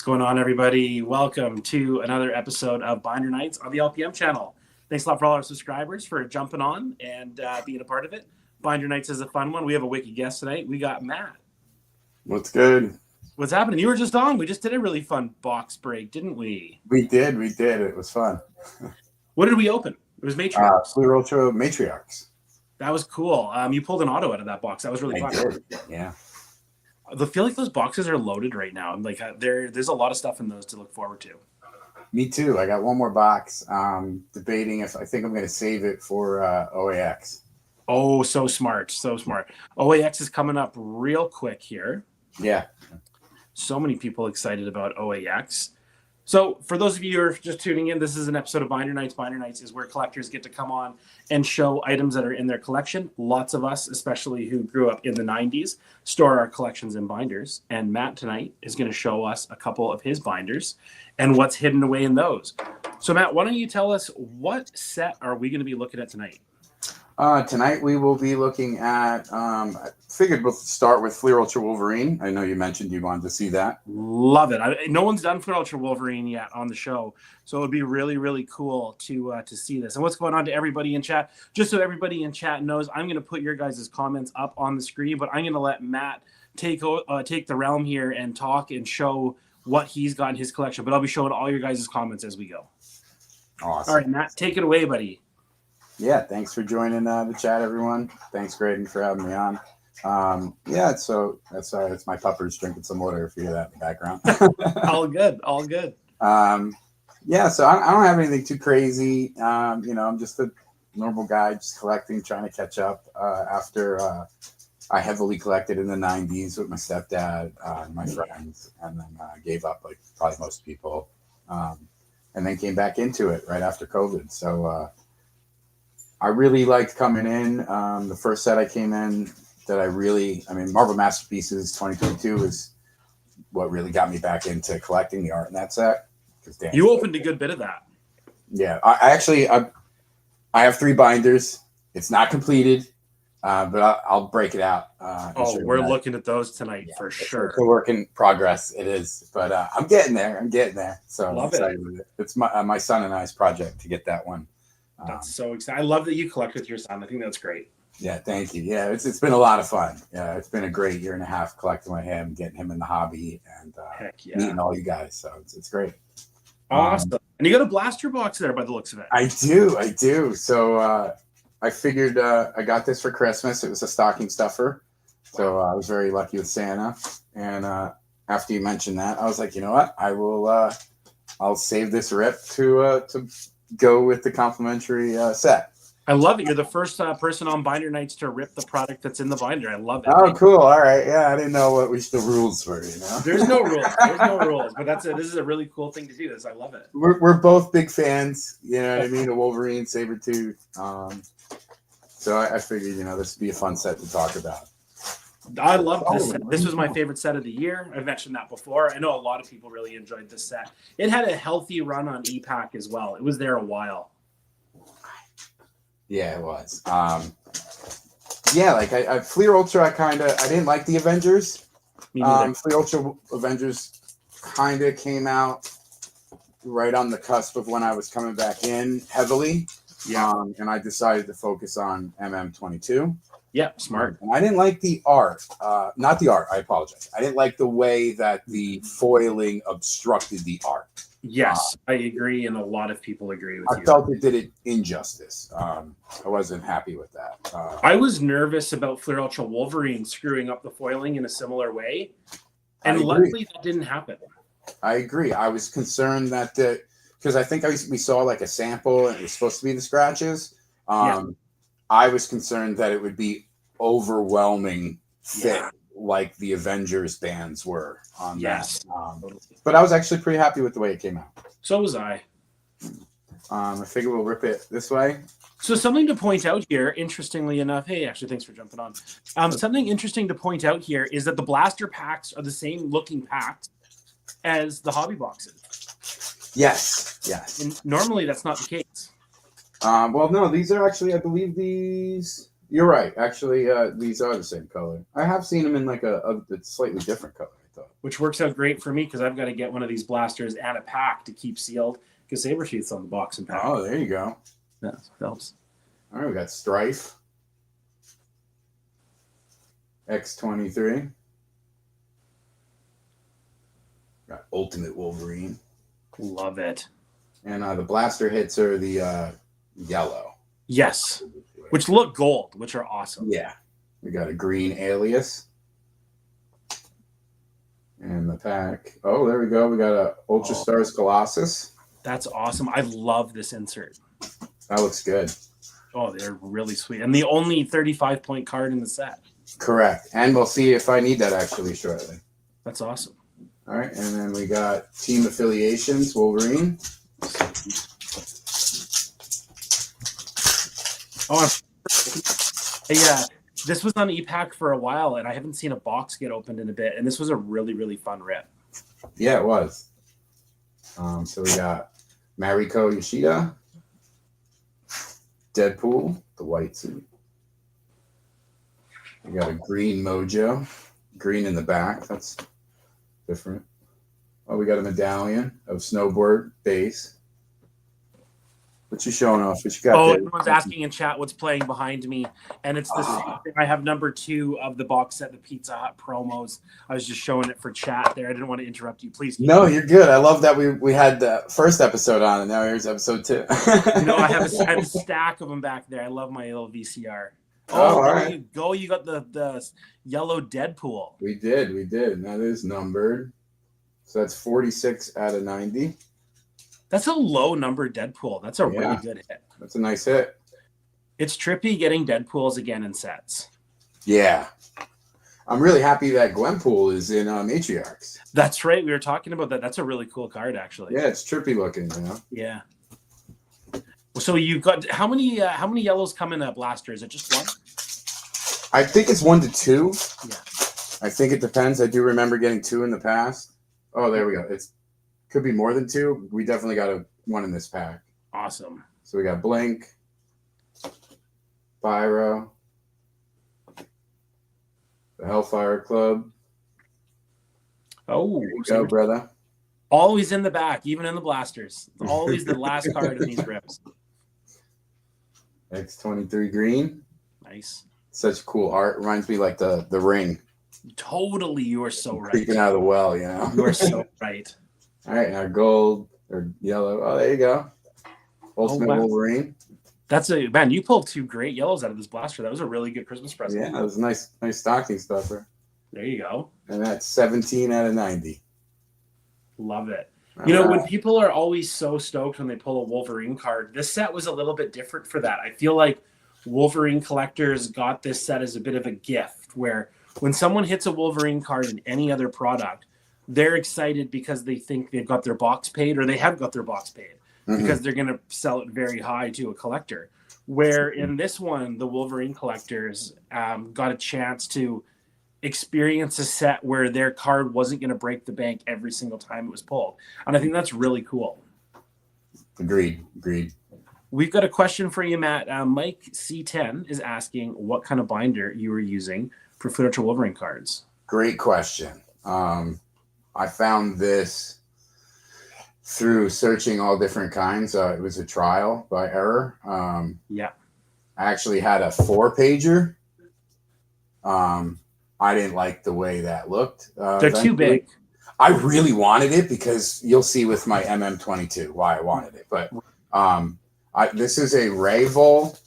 going on, everybody? Welcome to another episode of Binder Nights on the LPM Channel. Thanks a lot for all our subscribers for jumping on and being a part of it. Binder Nights is a fun one. We have a wiki guest tonight. We got Matt. What's good? What's happening? You were just on. We just did a really fun box break, didn't we? We did. It was fun. What did we open? It was Matriarchs. Fleer Ultra Matriarchs. That was cool. You pulled an auto out of that box. That was really fun. I did. Yeah. I feel like those boxes are loaded right now. Like there's a lot of stuff in those to look forward to. Me too. I got one more box. Debating if I think I'm going to save it for OAX. Oh, so smart. So smart. OAX is coming up real quick here. Yeah. So many people excited about OAX. So for those of you who are just tuning in, this is an episode of Binder Nights. Binder Nights is where collectors get to come on and show items that are in their collection. Lots of us, especially who grew up in the 90s, store our collections in binders. And Matt tonight is going to show us a couple of his binders and what's hidden away in those. So Matt, why don't you tell us what set are we going to be looking at tonight? Tonight we will be looking at, I figured we'll start with Fleer Ultra Wolverine. I know you mentioned you wanted to see that. Love it. No one's done Fleer Ultra Wolverine yet on the show, so it would be really, really cool to see this. And what's going on to everybody in chat? Just so everybody in chat knows, I'm going to put your guys' comments up on the screen, but I'm going to let Matt take the realm here and talk and show what he's got in his collection. But I'll be showing all your guys' comments as we go. Awesome. All right, Matt, take it away, buddy. Yeah, thanks for joining the chat, everyone. Thanks, Graydon, for having me on. So it's my puppers drinking some water if you hear that in the background. All good. So I don't have anything too crazy. I'm just a normal guy, just collecting, trying to catch up after I heavily collected in the 90s with my stepdad and my friends, and then gave up like probably most people, and then came back into it right after COVID. So I really liked coming in. The first set I came in that Marvel Masterpieces 2022 is what really got me back into collecting the art in that set. You opened a good bit of that. Yeah, I have 3 binders. It's not completed, but I'll break it out. We're looking at those tonight for sure. It's a work in progress. It is, but I'm getting there. So love it. It's my son and I's project to get that one. That's so exciting. I love that you collect with your son. I think that's great. Yeah, thank you. Yeah, it's been a lot of fun. Yeah, it's been a great year and a half collecting with him, getting him in the hobby, and meeting all you guys. So it's great. Awesome. And you got a blaster box there by the looks of it. I do. So I figured I got this for Christmas. It was a stocking stuffer. So I was very lucky with Santa. And after you mentioned that, I was like, you know what? I'll save this rip to go with the complimentary set. I love it. You're the first person on Binder Nights to rip the product that's in the binder. I love it. Oh, cool. All right. Yeah, I didn't know what the rules were. There's no rules. But this is a really cool thing to do. I love it. We're both big fans. You know what I mean? Of Wolverine, Sabretooth. So I figured this would be a fun set to talk about. I love this set. This was my favorite set of the year. I've mentioned that before. I know a lot of people really enjoyed this set. It had a healthy run on EPAC as well. It was there a while. Yeah, it was. I Fleer Ultra, I didn't like the Avengers. Fleer Ultra Avengers kind of came out right on the cusp of when I was coming back in heavily. Yeah. And I decided to focus on MM22. Yeah, smart. And I didn't like the art. Not the art, I apologize. I didn't like the way that the foiling obstructed the art. Yes, I agree, and a lot of people agree with you. I felt it did it injustice. I wasn't happy with that. I was nervous about Fleer Ultra Wolverine screwing up the foiling in a similar way, and luckily that didn't happen. I agree. I was concerned that because I think we saw like a sample, and it was supposed to be the scratches. I was concerned that it would be overwhelming fit like the Avengers bands were on that. But I was actually pretty happy with the way it came out. So was I. I figure we'll rip it this way. So something to point out here, interestingly enough, hey, actually, thanks for jumping on. Something interesting to point out here is that the blaster packs are the same looking packs as the hobby boxes. Yes. And normally that's not the case. Well, no, these are actually, I believe these, you're right. Actually, these are the same color. I have seen them in like a slightly different color, I up. Which works out great for me because I've got to get one of these blasters and a pack to keep sealed because saber sheath's on the box and pack. Oh, there you go. Yeah, helps. All right, we got Strife. X-23. Got Ultimate Wolverine. Love it. And the blaster hits are the yellow. Yes. Which look gold, which are awesome. Yeah. We got a green Alias. And the pack. Oh, there we go. We got a Ultra Stars Colossus. That's awesome. I love this insert. That looks good. Oh, they're really sweet. And the only 35-point card in the set. Correct. And we'll see if I need that actually shortly. That's awesome. All right. And then we got Team Affiliations, Wolverine. Oh, yeah. This was on EPAC for a while, and I haven't seen a box get opened in a bit. And this was a really, really fun rip. Yeah, it was. So we got Mariko Yoshida, Deadpool, the white suit. We got a green Mojo, green in the back. That's different. Oh, we got a medallion of Snowboard base. What you showing off? What you got there? Everyone's asking in chat what's playing behind me, and it's the same thing. I have number 2 of the box set, the Pizza Hut promos. I was just showing it for chat there. I didn't want to interrupt you. Please. No, you're good. I love that we had the first episode on, and now here's episode 2. I have a stack of them back there. I love my little VCR. All right. You go. You got the yellow Deadpool. We did. And that is numbered. So that's 46 out of 90. That's a low number Deadpool. That's a really good hit. That's a nice hit. It's trippy getting Deadpools again in sets. Yeah. I'm really happy that Gwenpool is in Matriarchs. That's right. We were talking about that. That's a really cool card, actually. Yeah, it's trippy looking, Yeah. So you've got how many yellows come in a blaster? Is it just one? I think it's 1 to 2. Yeah. I think it depends. I do remember getting 2 in the past. Oh, there we go. It's could be more than 2. We definitely got one in this pack. Awesome. So we got Blink, Pyro, the Hellfire Club. Oh, there you go, brother. Always in the back, even in the blasters. Always the last card in these rips. X-23 green. Nice. Such cool art. Reminds me like the Ring. Totally, you are so right. Creeping out of the well, You are so right. All right, now gold or yellow. Oh, there you go. Ultimate Wolverine. That's man. You pulled 2 great yellows out of this blaster. That was a really good Christmas present. Yeah, that was a nice stocking stuffer. There you go. And that's 17 out of 90. Love it. When people are always so stoked when they pull a Wolverine card, this set was a little bit different for that. I feel like Wolverine collectors got this set as a bit of a gift, where when someone hits a Wolverine card in any other product, they're excited because they think they've got their box paid, or they have got their box paid because they're going to sell it very high to a collector. Where in this one, the Wolverine collectors got a chance to experience a set where their card wasn't going to break the bank every single time it was pulled. And I think that's really cool. Agreed. We've got a question for you, Matt. Mike C10 is asking what kind of binder you were using for Footage Wolverine cards. Great question. I found this through searching all different kinds. It was a trial by error. I actually had a 4-pager. I didn't like the way that looked. They're too big. I really wanted it because you'll see with my MM22 why I wanted it. But this is a Rayvol.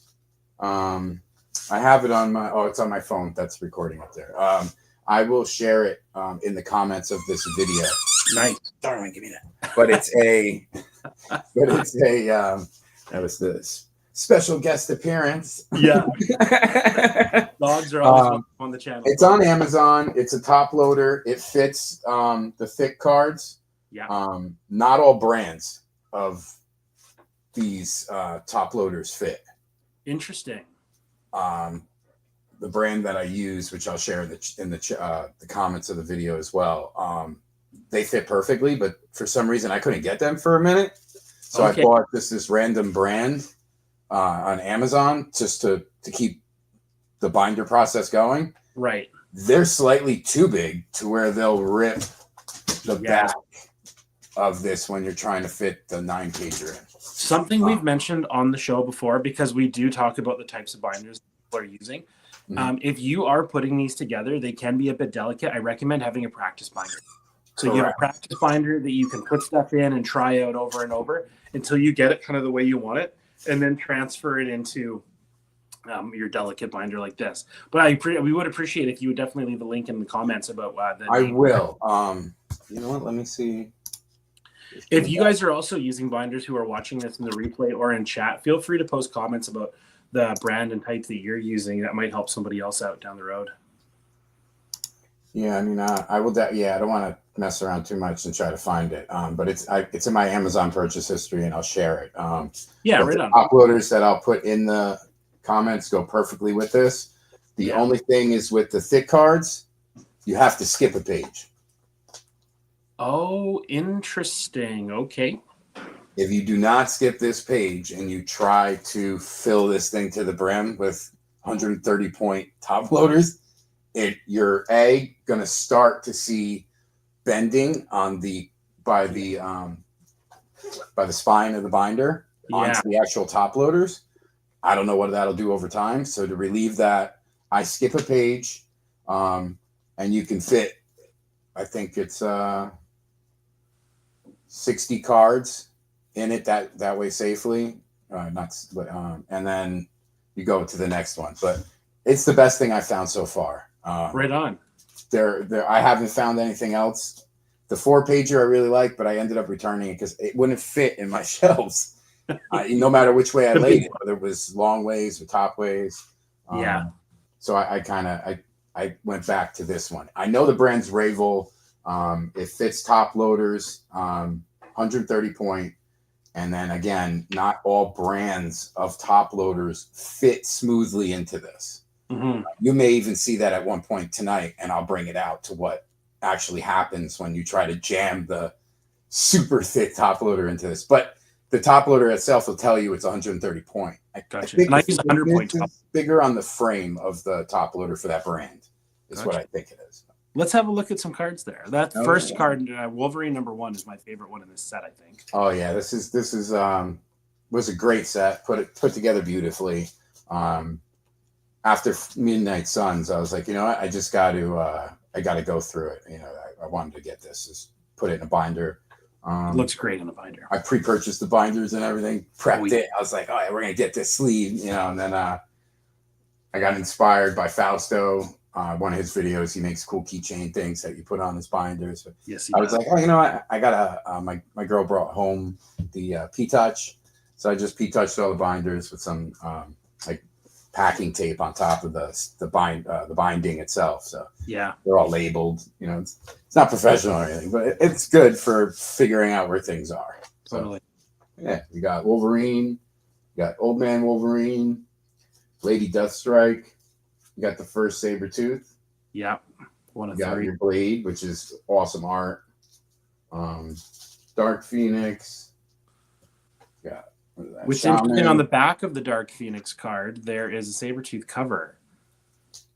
I have it on it's on my phone. That's recording up there. I will share it in the comments of this video. Nice. Darling, give me that. But it's a that was the special guest appearance. Yeah. Dogs are always on the channel. It's on Amazon. It's a top loader. It fits the thick cards. Yeah. Not all brands of these top loaders fit. Interesting. The brand that I use, which I'll share in the comments of the video as well, they fit perfectly, but for some reason I couldn't get them for a minute. So I bought this random brand on Amazon just to keep the binder process going. Right. they're slightly too big to where they'll rip the back of this when you're trying to fit the 9-pager in. Something we've mentioned on the show before, because we do talk about the types of binders people are using. If you are putting these together, they can be a bit delicate. I recommend having a practice binder. So you have a practice binder that you can put stuff in and try out over and over until you get it kind of the way you want it, and then transfer it into your delicate binder like this. But we would appreciate if you would definitely leave a link in the comments about that. I will. You know what? Let me see. If you guys are also using binders who are watching this in the replay or in chat, feel free to post comments about the brand and type that you're using. That might help somebody else out down the road. Yeah, I mean, I will. I don't want to mess around too much and try to find it. But it's in my Amazon purchase history, and I'll share it. Yeah, right on. Uploaders that I'll put in the comments go perfectly with this. The only thing is with the thick cards, you have to skip a page. Oh, interesting. Okay. If you do not skip this page and you try to fill this thing to the brim with 130-point top loaders, you're going to start to see bending on by the spine of the binder onto the actual top loaders. I don't know what that'll do over time. So to relieve that, I skip a page, and you can fit, I think it's 60 cards in it that way safely. And then you go to the next one. But it's the best thing I've found so far. Right on. I haven't found anything else. The 4-pager I really like, but I ended up returning it because it wouldn't fit in my shelves. No matter which way I laid it, whether it was long ways or top ways. So I went back to this one. I know the brand's Ravel. It fits top loaders, 130-point. And then again, not all brands of top loaders fit smoothly into this. You may even see that at one point tonight, and I'll bring it out to what actually happens when you try to jam the super thick top loader into this. But the top loader itself will tell you it's 130-point. Gotcha. I think and I use 100-point top. Bigger on the frame of the top loader for that brand is what I think it is. Let's have a look at some cards there. That first card, Wolverine #1, is my favorite one in this set, I think. Oh yeah, this is was a great set. Put together beautifully. After Midnight Suns, I was like, you know what? I just got to go through it. You know, I wanted to get this. Just put it in a binder. It looks great in a binder. I pre-purchased the binders and everything, prepped it. I was like, all right, we're going to get this sleeve, you know, and then I got inspired by Fausto. One of his videos, he makes cool keychain things that you put on his binders. Yes, I was like, oh, you know what? I got my girl brought home the P-Touch. So I just P-Touched all the binders with some like packing tape on top of the binding itself. So yeah, they're all labeled. You know, it's not professional or anything, but it's good for figuring out where things are. So, totally. Yeah, we got Wolverine, we got Old Man Wolverine, Lady Deathstrike, you got the first Sabretooth. Yeah, one of you got 3. your Blade, which is awesome art. Dark Phoenix. Yeah. Which interesting, on the back of the Dark Phoenix card, there is a Sabretooth cover.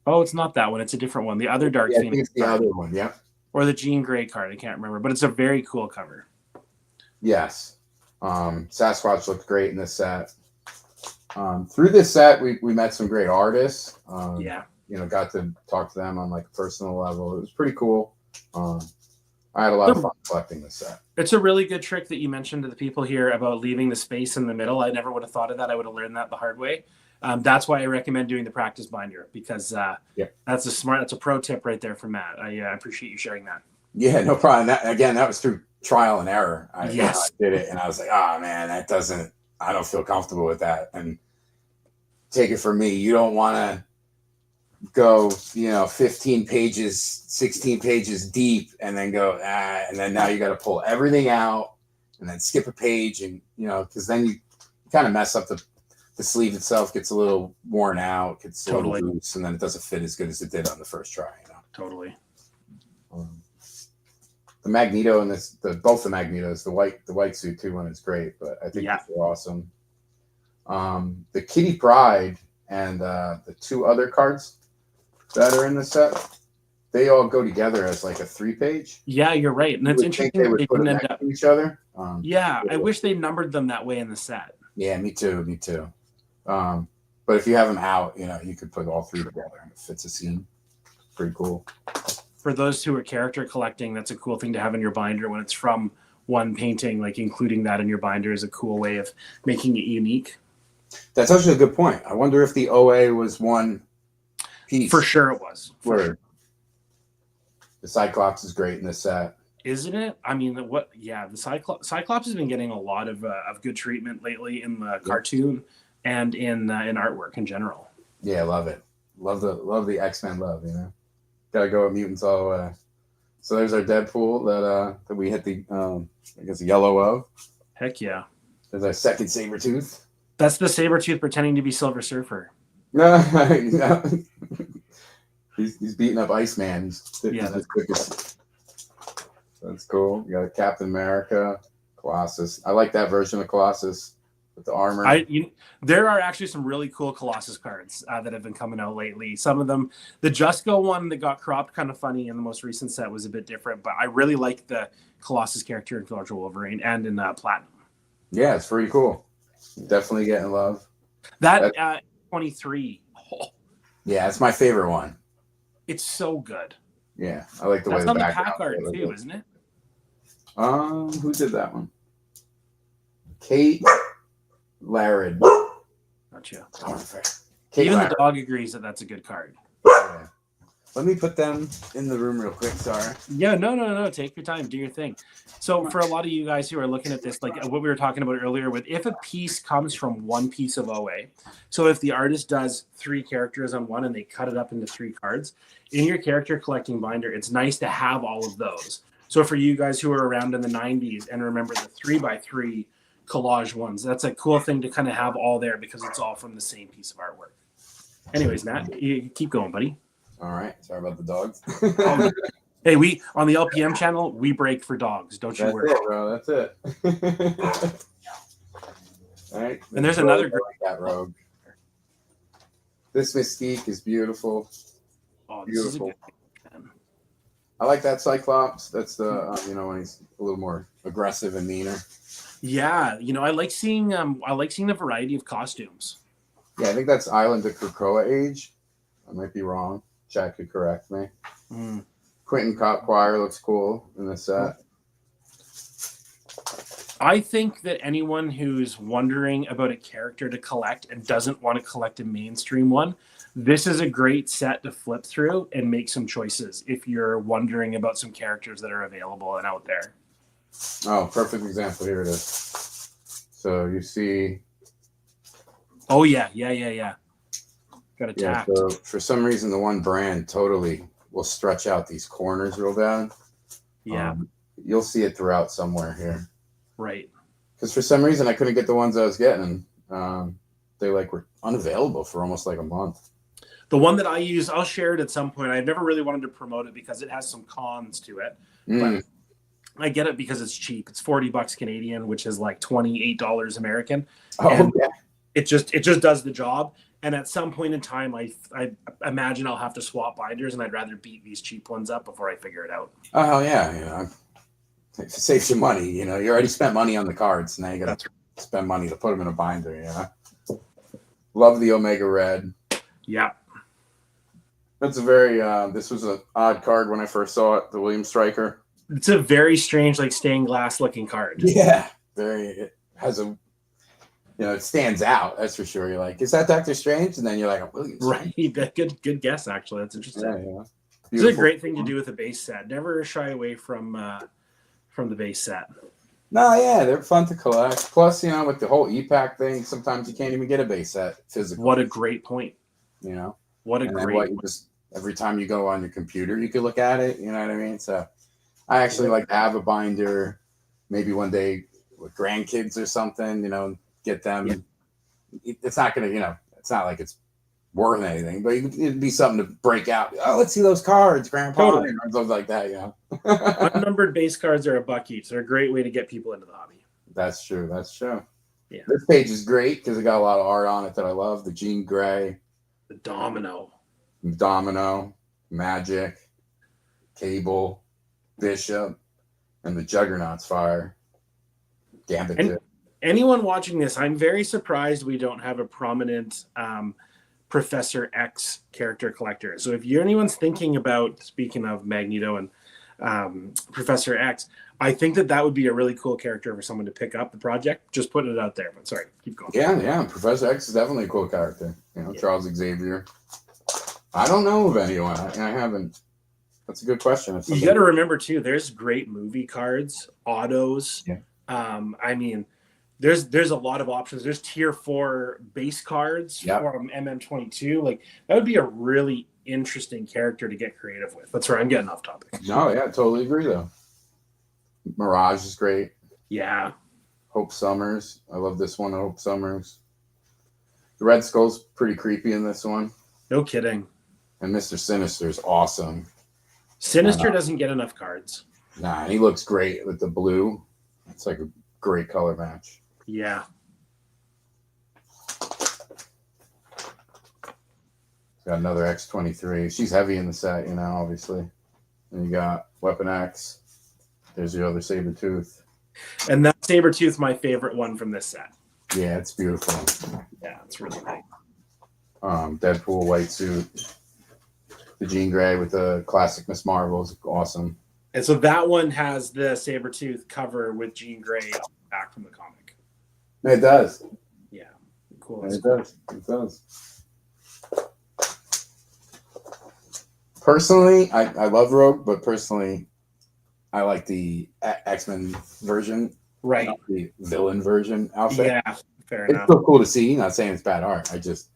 Oh, it's not that one. It's a different one. The other Dark Phoenix. I think it's the other one, yeah. Or the Jean Grey card. I can't remember, but it's a very cool cover. Yes. Sasquatch looked great in this set. Through this set, we met some great artists. Yeah. You know, got to talk to them on like a personal level. It was pretty cool. I had a lot of fun collecting this set. It's a really good trick that you mentioned to the people here about leaving the space in the middle. I never would have thought of that. I would have learned that the hard way. That's why I recommend doing the practice binder, because that's a pro tip right there from Matt. I appreciate you sharing that. Yeah, no problem. That was through trial and error. I did it, and I was like, oh man, I don't feel comfortable with that. And take it from me, you don't want to go, 15 pages, 16 pages deep and then go, and then now you got to pull everything out and then skip a page, and, because then you kind of mess up the sleeve itself, gets a little worn out, gets a little loose, and then it doesn't fit as good as it did on the first try. Totally. The Magneto and both the Magnetos, the white suit too one is great, but I think they're awesome. The Kitty Pryde and the 2 other cards that are in the set, they all go together as like a 3-page. Yeah, you're right, and You it's would think interesting they that would they put didn't them end next up. to each other. Yeah, I wish they numbered them that way in the set. Yeah, me too. Me too. But if you have them out, you could put all 3 together and it fits a scene. Pretty cool. For those who are character collecting, that's a cool thing to have in your binder when it's from one painting. Like including that in your binder is a cool way of making it unique. That's actually a good point. I wonder if the OA was one piece. For sure it was. For sure. The Cyclops is great in this set. Isn't it? I mean, the Cyclops has been getting a lot of good treatment lately in the cartoon and in artwork in general. Yeah, I love it. Love the X-Men love, Gotta go with mutants all the way. So there's our Deadpool that we hit the I guess yellow of. Heck yeah. There's our second Sabretooth. That's the Sabretooth pretending to be Silver Surfer. No, he's beating up Iceman. That's cool. You got a Captain America, Colossus. I like that version of Colossus with the armor. There are actually some really cool Colossus cards that have been coming out lately. Some of them, the Just Go one that got cropped kind of funny in the most recent set was a bit different, but I really like the Colossus character in Ultra Wolverine and in Platinum. Yeah, it's pretty cool. Definitely getting love. That 23. Oh. Yeah, it's my favorite one. It's so good. Yeah, I like the way the on the background. pack art too, isn't it? Who did that one? Kate Larid. Gotcha. Kate Even Larid. the dog agrees that that's a good card. Yeah. Let me put them in the room real quick. Sorry. Yeah, no. Take your time. Do your thing. So for a lot of you guys who are looking at this, like what we were talking about earlier, with if a piece comes from one piece of OA, so if the artist does 3 characters on one and they cut it up into 3 cards, in your character collecting binder, it's nice to have all of those. So for you guys who are around in the 90s and remember the 3x3 collage ones, that's a cool thing to kind of have all there because it's all from the same piece of artwork. Anyways, Matt, you keep going, buddy. All right. Sorry about the dogs. Hey, we on the LPM channel, we break for dogs. Don't you worry. That's it, bro. That's it. All right. And there's another great that rogue. This Mystique is beautiful. Oh, Beautiful. I like that Cyclops. That's the when he's a little more aggressive and meaner. Yeah, I like seeing the variety of costumes. Yeah, I think that's Island of Krakoa age. I might be wrong. Jack could correct me. Quentin Cop Choir looks cool in this set. I think that anyone who's wondering about a character to collect and doesn't want to collect a mainstream one, this is a great set to flip through and make some choices if you're wondering about some characters that are available and out there. Oh, perfect example. Here it is. So you see. Oh, yeah. Got attacked. Yeah, so for some reason, the one brand totally will stretch out these corners real bad. Yeah. You'll see it throughout somewhere here. Right. Because for some reason, I couldn't get the ones I was getting. They were unavailable for almost like a month. The one that I use, I'll share it at some point. I've never really wanted to promote it because it has some cons to it. But I get it because it's cheap. It's $40 Canadian, which is like $28 American. Oh, yeah. It just does the job. And at some point in time, I imagine I'll have to swap binders, and I'd rather beat these cheap ones up before I figure it out. Oh, yeah. It saves you money. You already spent money on the cards. Now you got to spend money to put them in a binder. Love the Omega Red. Yeah. That's a very, this was an odd card when I first saw it, the William Stryker. It's a very strange, stained glass looking card. Yeah. It has a, it stands out. That's for sure. You're like, is that Doctor Strange? And then you're like, oh, William Strange. Right. Good guess, actually. That's interesting. Yeah. It's a great thing to do with a base set. Never shy away from the base set. No, yeah, they're fun to collect. Plus, with the whole e-pack thing, sometimes you can't even get a base set physically. What a great point. What a great point. Every time you go on your computer, you can look at it. You know what I mean? So I actually like to have a binder, maybe one day with grandkids or something, get them. Yeah. It's not going to, it's not like it's worth anything, but it'd be something to break out. Oh, let's see those cards, Grandpa, totally. Or something like that. Unnumbered base cards are $1 each. They're a great way to get people into the hobby. That's true. Yeah. This page is great because it got a lot of art on it that I love. The Jean Grey, the Domino, Magic. Cable, Bishop, and the Juggernaut's fire. Gambit. And anyone watching this, I'm very surprised we don't have a prominent Professor X character collector. So if anyone's thinking about, speaking of Magneto and Professor X, I think that would be a really cool character for someone to pick up the project. Just putting it out there. But sorry, keep going. Yeah. Professor X is definitely a cool character. Charles Xavier. I don't know of anyone. I haven't. That's a good question. You got to remember too. There's great movie cards, autos. Yeah. I mean, there's a lot of options. There's tier 4 base cards from MM22. Like that would be a really interesting character to get creative with. That's right. I'm getting off topic. No, yeah, totally agree though. Mirage is great. Yeah. Hope Summers. I love this one. Hope Summers. The Red Skull's pretty creepy in this one. No kidding. And Mr. Sinister is awesome. Sinister doesn't get enough cards. Nah, and he looks great with the blue. It's like a great color match. Yeah. Got another X-23. She's heavy in the set, obviously. And you got Weapon X. There's your other Sabretooth. And that Sabretooth, my favorite one from this set. Yeah, it's beautiful. Yeah, it's really nice. Deadpool white suit. The Jean Grey with the classic Miss Marvel is awesome. And so that one has the Sabretooth cover with Jean Grey back from the comic. It does. Yeah. Cool. It does. It does. Personally, I love Rogue, but personally, I like the X-Men version. Right. Not the villain version outfit. Yeah, fair enough. It's so cool to see. Not saying it's bad art. This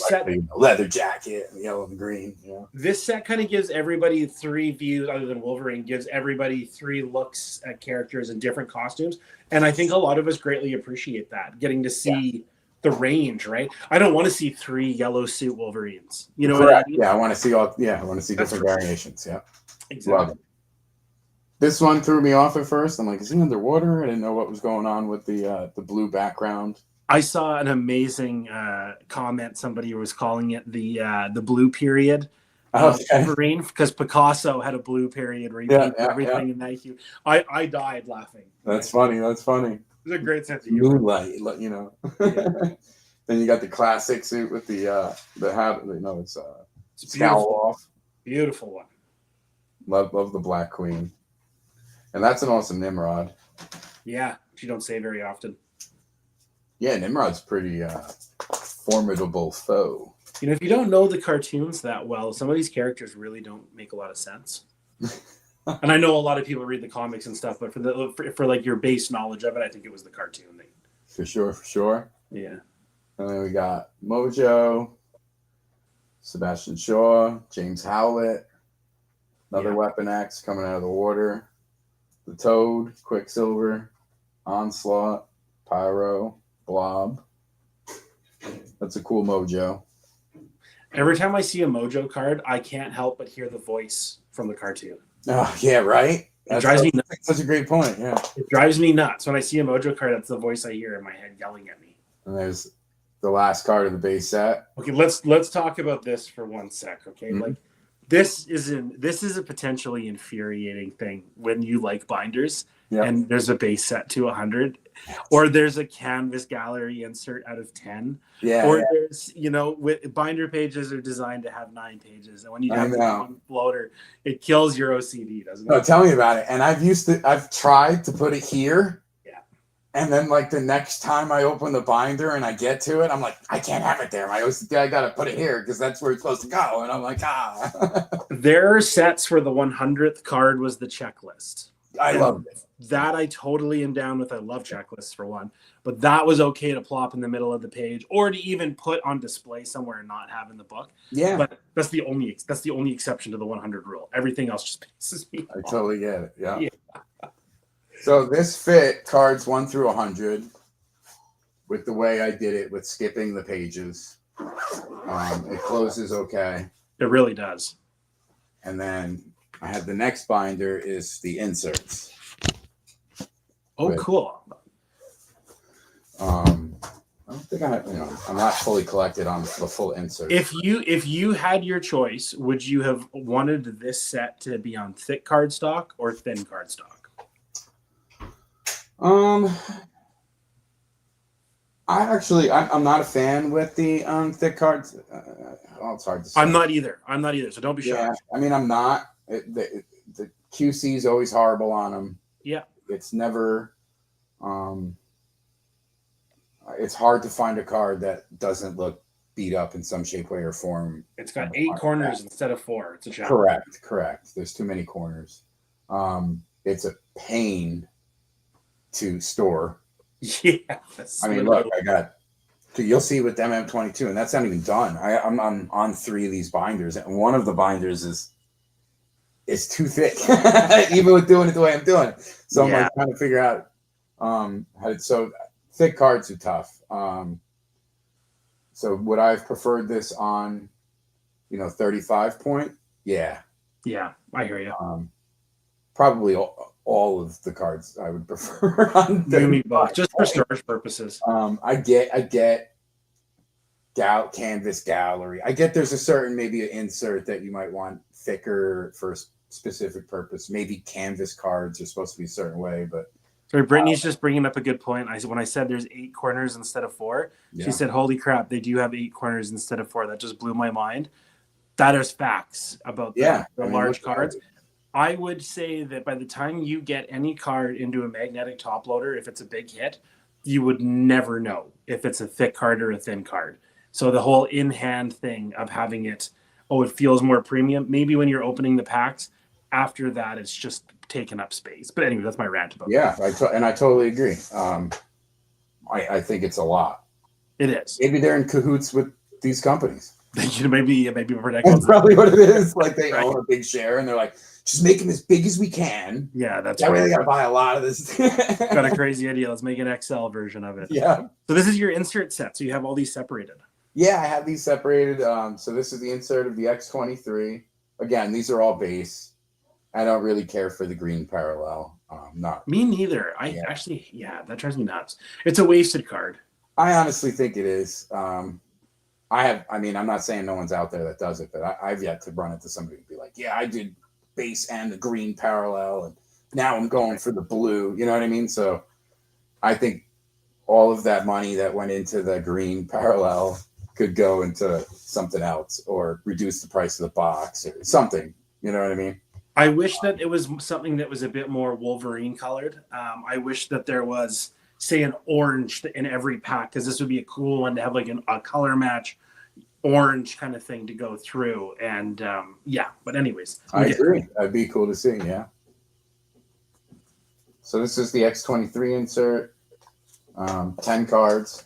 set, the leather jacket, and yellow and green. This set kind of gives everybody 3 views, other than Wolverine, gives everybody 3 looks at characters in different costumes, and I think a lot of us greatly appreciate that, getting to see the range. Right? I don't want to see 3 yellow suit Wolverines. You know what I mean? Yeah, I want to see all. Yeah, I want to see different variations. Yeah, exactly. Love it. This one threw me off at first. I'm like, is he underwater? I didn't know what was going on with the blue background. I saw an amazing comment. Somebody was calling it the blue period. Wolverine, because Picasso had a blue period where he painted everything in that hue. I died laughing. That's funny. That's funny. It's a great sense of humor. Moonlight, Then you got the classic suit with the hat. It's scowl off. Beautiful one. Love the Black Queen, and that's an awesome Nimrod. Yeah, which you don't say very often. Yeah, Nimrod's pretty formidable foe. If you don't know the cartoons that well, some of these characters really don't make a lot of sense. And I know a lot of people read the comics and stuff, but for like your base knowledge of it, I think it was the cartoon thing. For sure. Yeah. And then we got Mojo, Sebastian Shaw, James Howlett, another Weapon X coming out of the water, the Toad, Quicksilver, Onslaught, Pyro, Blob. That's a cool Mojo. Every time I see a Mojo card, I can't help but hear the voice from the cartoon. Oh, yeah, right? It drives me nuts. Such a great point, yeah. It drives me nuts. When I see a Mojo card, that's the voice I hear in my head yelling at me. And there's the last card of the base set. Okay, let's talk about this for 1 sec, okay? Mm-hmm. Like this is a potentially infuriating thing when you like binders and there's a base set to 100, or there's a canvas gallery insert out of 10, or there's with binder pages are designed to have 9 pages, and when you have one floater, it kills your OCD, doesn't it? No, tell me about it. And I've tried to put it here. And then, like, the next time I open the binder and I get to it, I'm like, I can't have it there. I got to put it here because that's where it's supposed to go. And I'm like, There are sets where the 100th card was the checklist. I love it. That I totally am down with. I love checklists for one. But that was okay to plop in the middle of the page or to even put on display somewhere and not have in the book. Yeah. But that's the only exception to the 100 rule. Everything else just pisses me off. I totally get it. Yeah. So this fit cards 1 through 100 with the way I did it with skipping the pages. It closes okay. It really does. And then I had the next binder is the inserts. Oh, cool. I don't think I'm not fully collected on the full insert. If you had your choice, would you have wanted this set to be on thick cardstock or thin cardstock? I'm not a fan with the thick cards. It's hard to say. I'm not either. So don't be shocked. I mean, I'm not. The QC is always horrible on them. Yeah. It's never. It's hard to find a card that doesn't look beat up in some shape, way, or form. It's got 8 corners instead of 4. It's a challenge. Correct. There's too many corners. It's a pain to store. Yeah. I mean, look, you'll see with MM22, and that's not even done. I'm on 3 of these binders, and one of the binders is too thick, even with doing it the way I'm doing. So I'm like trying to figure out so thick cards are tough. So would I have preferred this on, 35 point? Yeah. Yeah, I hear you. Probably all of the cards I would prefer on both, just for storage purposes. I get canvas gallery. I get there's a certain maybe an insert that you might want thicker for a specific purpose. Maybe canvas cards are supposed to be a certain way, but sorry, Brittany's just bringing up a good point. When I said there's 8 corners instead of 4, she said, "Holy crap, they do have 8 corners instead of 4." That just blew my mind. That is facts about the large cards. I would say that by the time you get any card into a magnetic top loader, if it's a big hit, you would never know if it's a thick card or a thin card. So the whole in-hand thing of having it, it feels more premium. Maybe when you're opening the packs, after that, it's just taking up space. But anyway, that's my rant about that. I totally agree. I think it's a lot. It is. Maybe they're in cahoots with these companies. maybe That's probably what it is. Like they own a big share, and they're like, just make them as big as we can. Yeah, that's that way they got to buy a lot of this. Got a crazy idea. Let's make an XL version of it. Yeah. So this is your insert set. So you have all these separated. Yeah, I have these separated. So this is the insert of the X23. Again, these are all base. I don't really care for the green parallel. Not me neither. That drives me nuts. It's a wasted card. I honestly think it is. I'm not saying no one's out there that does it, but I've yet to run into somebody and be like, yeah, I did base and the green parallel, and now I'm going for the blue. You know what I mean? So I think all of that money that went into the green parallel could go into something else or reduce the price of the box or something. You know what I mean? I wish that it was something that was a bit more Wolverine colored. I wish that there was, say, an orange in every pack, because this would be a cool one to have like a color match orange kind of thing to go through. And but anyways. I agree. That'd be cool to see, yeah. So this is the X23 insert, 10 cards.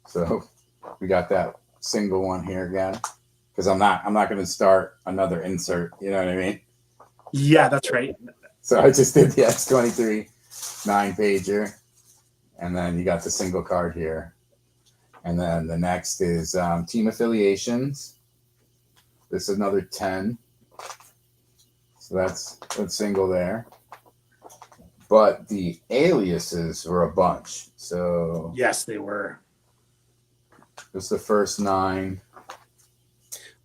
So we got that single one here again, because I'm not going to start another insert. You know what I mean? Yeah, that's right. So I just did the X23 9-pager, and then you got the single card here. And then the next is team affiliations. This is another 10. So that's single there. But the aliases were a bunch. So yes, they were. Just the first 9.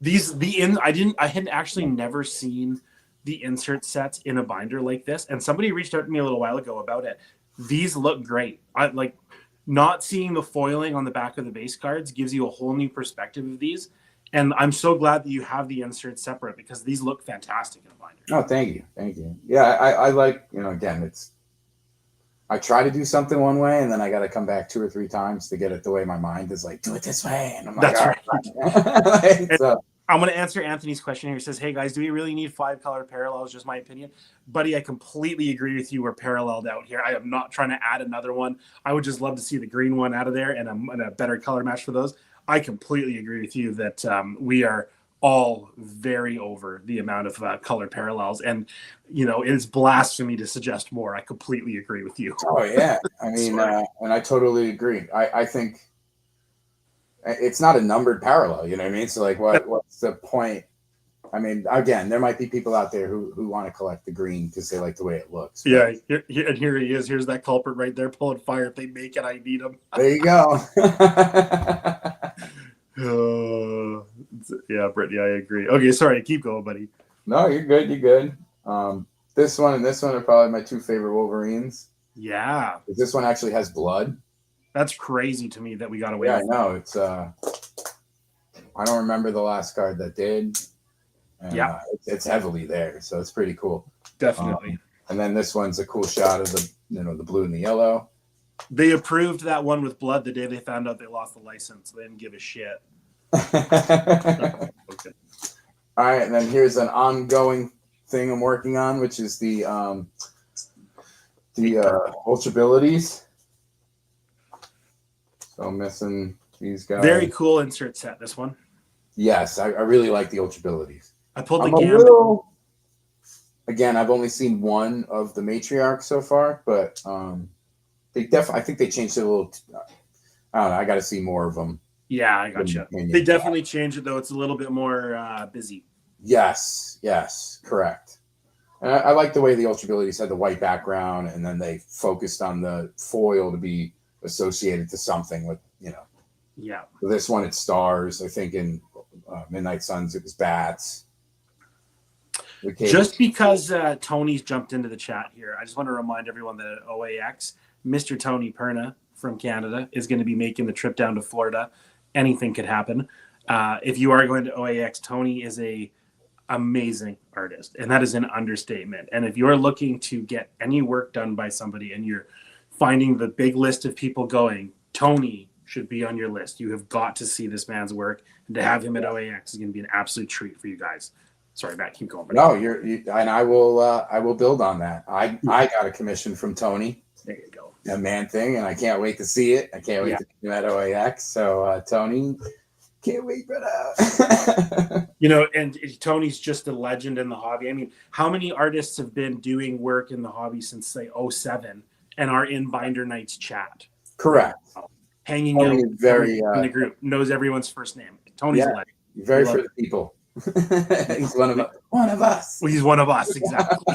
I had actually never seen the insert sets in a binder like this, and somebody reached out to me a little while ago about it. These look great. I like not seeing the foiling on the back of the base cards gives you a whole new perspective of these, and I'm so glad that you have the inserts separate, because these look fantastic in a binder. Oh, thank you. Yeah, I like, again, I try to do something one way, and then I got to come back 2 or 3 times to get it the way my mind is like, do it this way. And I'm like, that's right. So, I'm going to answer Anthony's question here. He says, hey guys, do we really need 5 color parallels? Just my opinion. Buddy, I completely agree with you. We're paralleled out here. I am not trying to add another one. I would just love to see the green one out of there and a better color match for those. I completely agree with you that we are all very over the amount of color parallels. And, it is blasphemy to suggest more. I completely agree with you. Oh, yeah. I mean, and I totally agree. I think it's not a numbered parallel, you know what I mean? So like, what's the point I mean, again, there might be people out there who want to collect the green because they like the way it looks. Yeah, and here he is. Here's that culprit right there pulling fire. If they make it, I need him. There you go. Yeah, Brittany, I agree. Okay, sorry, keep going, buddy. No, you're good. You're good. This one and this one are probably my two favorite Wolverines. Yeah. This one actually has blood. That's crazy to me that we got away Yeah, with I know. It's I don't remember the last card that did. And, yeah. It's heavily there, so it's pretty cool. Definitely. And then this one's a cool shot of the the blue and the yellow. They approved that one with blood the day they found out they lost the license. They didn't give a shit. Okay. All right, and then here's an ongoing thing I'm working on, which is the Ultra abilities. So I'm missing these guys. Very cool insert set, this one. Yes, I really like the Ultra abilities. I pulled the Gambit. Again, I've only seen one of the matriarchs so far, but I think they changed it a little. I don't know. I got to see more of them. Yeah, I got you. They definitely changed it, though. It's a little bit more busy. Yes, correct. And I like the way the Ultra abilities had the white background, and then they focused on the foil to be associated to something with, Yeah. For this one, it's stars. I think in Midnight Suns, it was bats. Just because Tony's jumped into the chat here, I just want to remind everyone that at OAX, Mr. Tony Perna from Canada is going to be making the trip down to Florida. Anything could happen. If you are going to OAX, Tony is a amazing artist, and that is an understatement. And if you're looking to get any work done by somebody and you're finding the big list of people going, Tony should be on your list. You have got to see this man's work, and to have him at OAX is going to be an absolute treat for you guys. Sorry, Matt, keep going. No, and I will build on that. I got a commission from Tony. There you go. A man thing, and I can't wait to see it. I can't wait to see him at OAX. So Tony, can't wait for that. And Tony's just a legend in the hobby. I mean, how many artists have been doing work in the hobby since say 2007 and are in Binder Nights chat? Correct. Hanging Tony out is very in the group, knows everyone's first name. Tony's a legend. Very for the people. He's one of us. Well, he's one of us, exactly.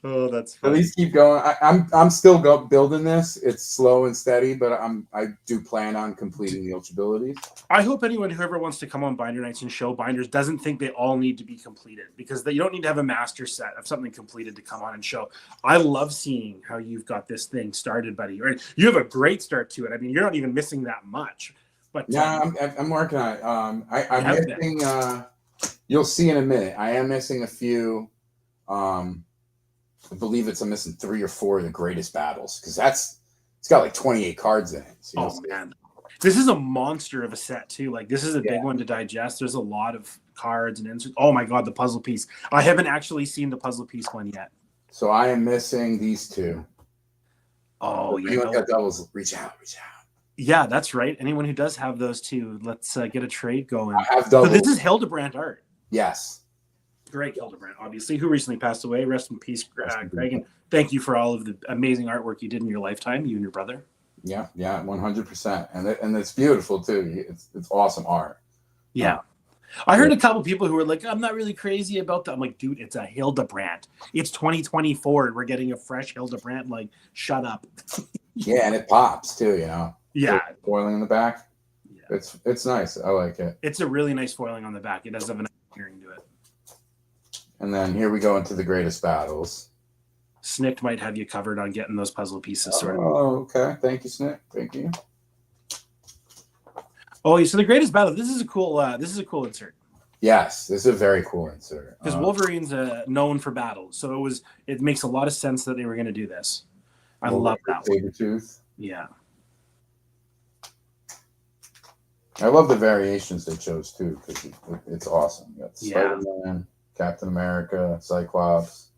Oh, that's funny. At least keep going. I'm still building this. It's slow and steady, but I do plan on completing the Ultra abilities. I hope whoever wants to come on Binder Nights and show binders doesn't think they all need to be completed, because you don't need to have a master set of something completed to come on and show. I love seeing how you've got this thing started, buddy. Right? You have a great start to it. I mean, you're not even missing that much. But yeah, I'm working on it. I'm missing. You'll see in a minute. I am missing a few. I believe I'm missing 3 or 4 of the greatest battles, because it's got like 28 cards in it. So man, this is a monster of a set too. Like, this is a big one to digest. There's a lot of cards and inserts. Oh my god, the puzzle piece! I haven't actually seen the puzzle piece one yet. So I am missing these 2. Oh, if anyone got doubles, reach out. Yeah, that's right. Anyone who does have those 2, let's get a trade going. I have doubles. So this is Hildebrand art. Yes. Greg Hildebrand, obviously, who recently passed away. Rest in peace, Greg. And thank you for all of the amazing artwork you did in your lifetime, you and your brother. Yeah, 100%. And it's beautiful, too. It's awesome art. Yeah. I heard a couple people who were like, I'm not really crazy about that. I'm like, dude, it's a Hildebrand. It's 2024, and we're getting a fresh Hildebrand. Like, shut up. Yeah, and it pops, too, Yeah. Foiling in the back. Yeah. It's nice. I like it. It's a really nice foiling on the back. It does have a nice hearing to it. And then here we go into the greatest battles. Snicked might have you covered on getting those puzzle pieces sorted. Oh, okay. Thank you, Snick. Thank you. Oh, so the greatest battle. This is a cool insert. Yes, this is a very cool insert. Because Wolverine's known for battles, so it makes a lot of sense that they were going to do this. I love that one. Sabretooth. Yeah. I love the variations they chose too, because it's awesome. You got Spider-Man, Captain America, Cyclops.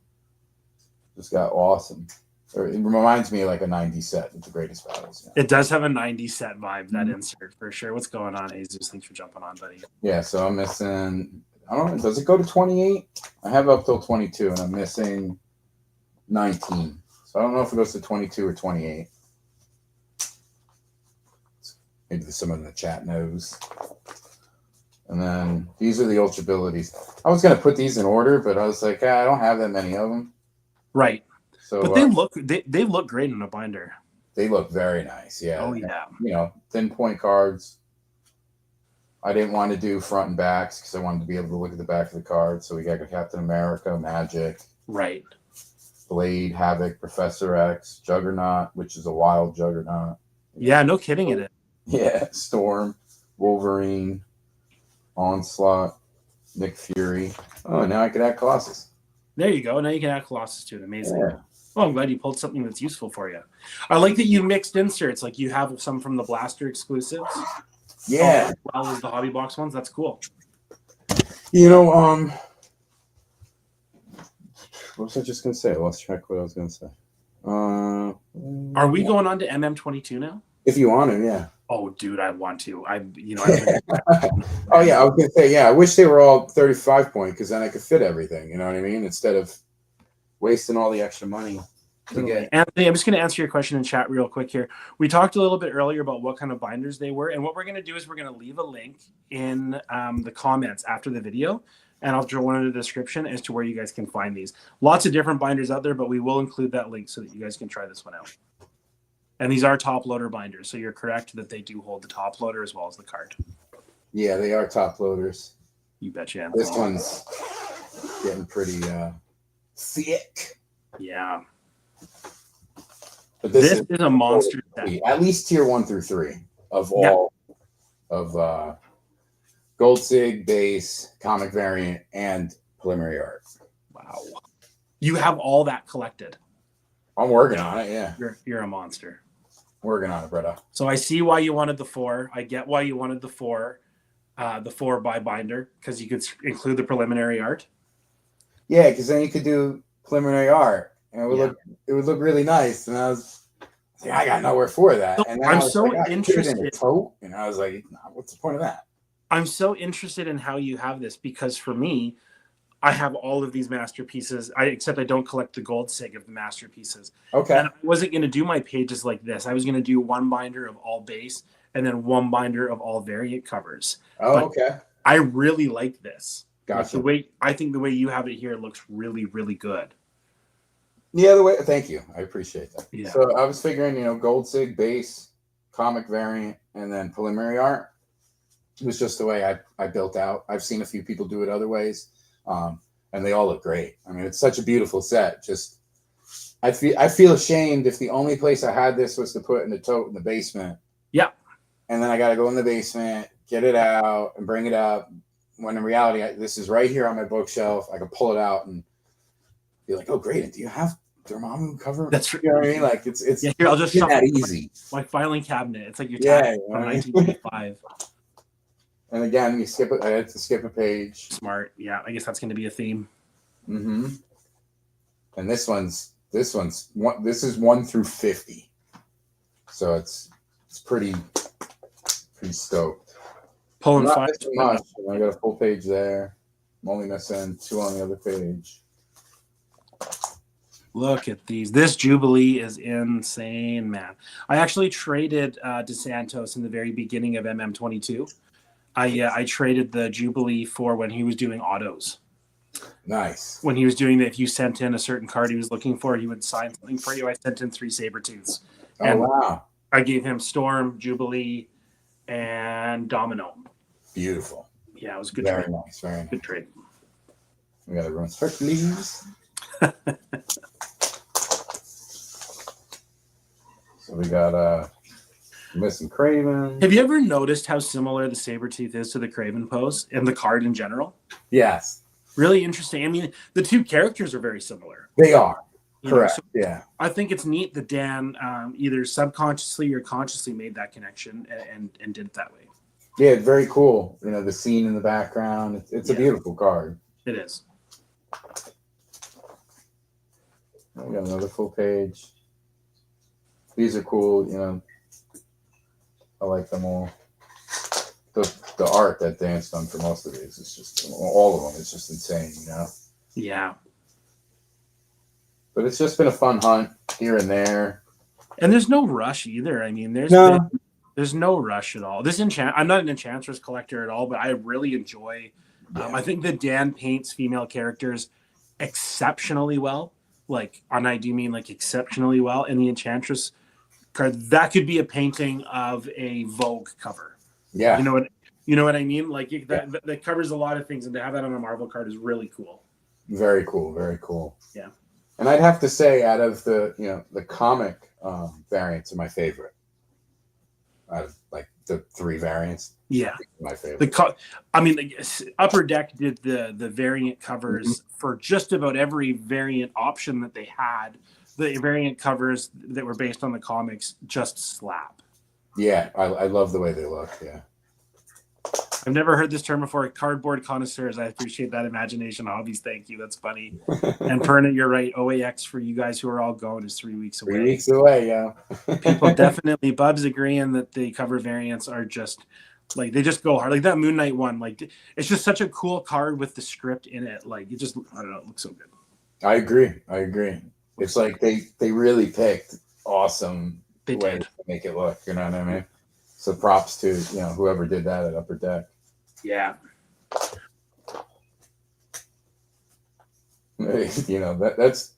Just got awesome. It reminds me of like a 90s set with the greatest battles. It does have a 90s set vibe, that insert, for sure. What's going on, Jesus? Thanks for jumping on, buddy. Yeah, so I'm missing, I don't know, does it go to 28? I have up till 22, and I'm missing 19. So I don't know if it goes to 22 or 28. Maybe someone in the chat knows. And then these are the Ultrabilities. I was gonna put these in order, but I was like, I don't have that many of them. Right. So, but they look great in a binder. They look very nice. Yeah. Oh yeah. You know, thin point cards. I didn't want to do front and backs because I wanted to be able to look at the back of the card. So we got Captain America, Magic, right, Blade, Havoc, Professor X, Juggernaut, which is a wild Juggernaut. Yeah, no kidding it is. Yeah, Storm, Wolverine, Onslaught, Nick Fury. Oh, now I could add Colossus. There you go. Now you can add Colossus to it. Amazing. Yeah. Oh, I'm glad you pulled something that's useful for you. I like that you mixed inserts. Like you have some from the Blaster exclusives. Yeah. As well as the Hobby Box ones. That's cool. You know, what was I just gonna say? I lost track of what I was gonna say. Are we going on to MM22 now? If you want to, yeah. Oh, dude, I want to. Oh yeah, I was gonna say, yeah. I wish they were all 35 point because then I could fit everything. You know what I mean? Instead of wasting all the extra money to get. Anthony, I'm just going to answer your question in chat real quick here. We talked a little bit earlier about what kind of binders they were, and what we're going to do is we're going to leave a link in the comments after the video, and I'll throw one in the description as to where you guys can find these. Lots of different binders out there, but we will include that link so that you guys can try this one out. And these are top loader binders, so you're correct that they do hold the top loader as well as the card. Yeah, they are top loaders. You betcha. Anthony. This one's getting pretty thick. Yeah. But this is a monster set. At least tier 1 through 3 of all of Gold Sig, base, comic variant, and preliminary art. Wow. You have all that collected. I'm working on it, yeah. You're a monster. Working on it, brother. So I see why you wanted the 4. I get why you wanted the 4 by binder, because you could include the preliminary art. Yeah, because then you could do preliminary art, and it would look really nice. And I was like, I got nowhere for that. No, and then I'm I was so like, interested. In a tote, and I was like, nah, what's the point of that? I'm so interested in how you have this, because for me, I have all of these masterpieces. Except I don't collect the gold sig of the masterpieces. Okay. And I wasn't going to do my pages like this. I was going to do one binder of all base and then one binder of all variant covers. Oh, but okay. I really like this. Gotcha. I think the way you have it here looks really, really good. Yeah, thank you. I appreciate that. Yeah. So I was figuring, gold sig, base, comic variant, and then preliminary art. It was just the way I built out. I've seen a few people do it other ways. And they all look great. I mean, it's such a beautiful set. Just, I feel ashamed if the only place I had this was to put in the tote in the basement. Yeah. And then I got to go in the basement, get it out, and bring it up. When in reality, this is right here on my bookshelf. I can pull it out and be like, "Oh, great! Do you have Dormammu cover?" That's right. You know what I mean? Like it's here, I'll just not that easy. My filing cabinet. It's like your tab from 1985. And again, I had to skip a page. Smart. Yeah, I guess that's going to be a theme. Mm-hmm. And this is 1 through 50. So it's pretty stoked. Pulling 5. Too much. I got a full page there. I'm only missing 2 on the other page. Look at these. This Jubilee is insane, man. I actually traded DeSantos in the very beginning of MM22. I traded the Jubilee for when he was doing autos. Nice. When he was doing that, if you sent in a certain card he was looking for, he would sign something for you. I sent in 3 Sabertooths. Oh, wow. I gave him Storm, Jubilee, and Domino. Beautiful. Yeah, it was a good Very trade. nice. Very nice. Good trade. We got everyone's Hercules. So we got missing Craven. Have you ever noticed how similar the Sabertooth is to the Craven pose and the card in general? Yes. Really interesting. I mean, the 2 characters are very similar. They are. You Correct. So yeah. I think it's neat that Dan either subconsciously or consciously made that connection and did it that way. Yeah, very cool. The scene in the background. It's a beautiful card. It is. We got another full page. These are cool. I like them all. The art that Dan's done for most of these is just all of them. It's just insane. Yeah. But it's just been a fun hunt here and there. And there's no rush either. I mean, there's No. There's no rush at all. I'm not an Enchantress collector at all, but I really enjoy. Yeah. I think that Dan paints female characters exceptionally well. And I do mean like exceptionally well. And the Enchantress card, that could be a painting of a Vogue cover. Yeah. You know what I mean? Like that covers a lot of things, and to have that on a Marvel card is really cool. Very cool. Very cool. Yeah. And I'd have to say, out of the comic variants are my favorite. Out of like the 3 variants. Yeah. My favorite. Upper Deck did the variant covers for just about every variant option that they had. The variant covers that were based on the comics just slap. Yeah, I love the way they look. Yeah. I've never heard this term before. Cardboard connoisseurs. I appreciate that imagination. Hobbies, thank you. That's funny. And Perna, you're right. OAX for you guys who are all going is 3 weeks away. 3 weeks away, yeah. People definitely, Bub's agreeing that the cover variants are just like, they just go hard. Like that Moon Knight one, like it's just such a cool card with the script in it. Like it just, I don't know, it looks so good. I agree. It's like they really picked awesome ways to make it look. You know what I mean? So props to whoever did that at Upper Deck. Yeah. That's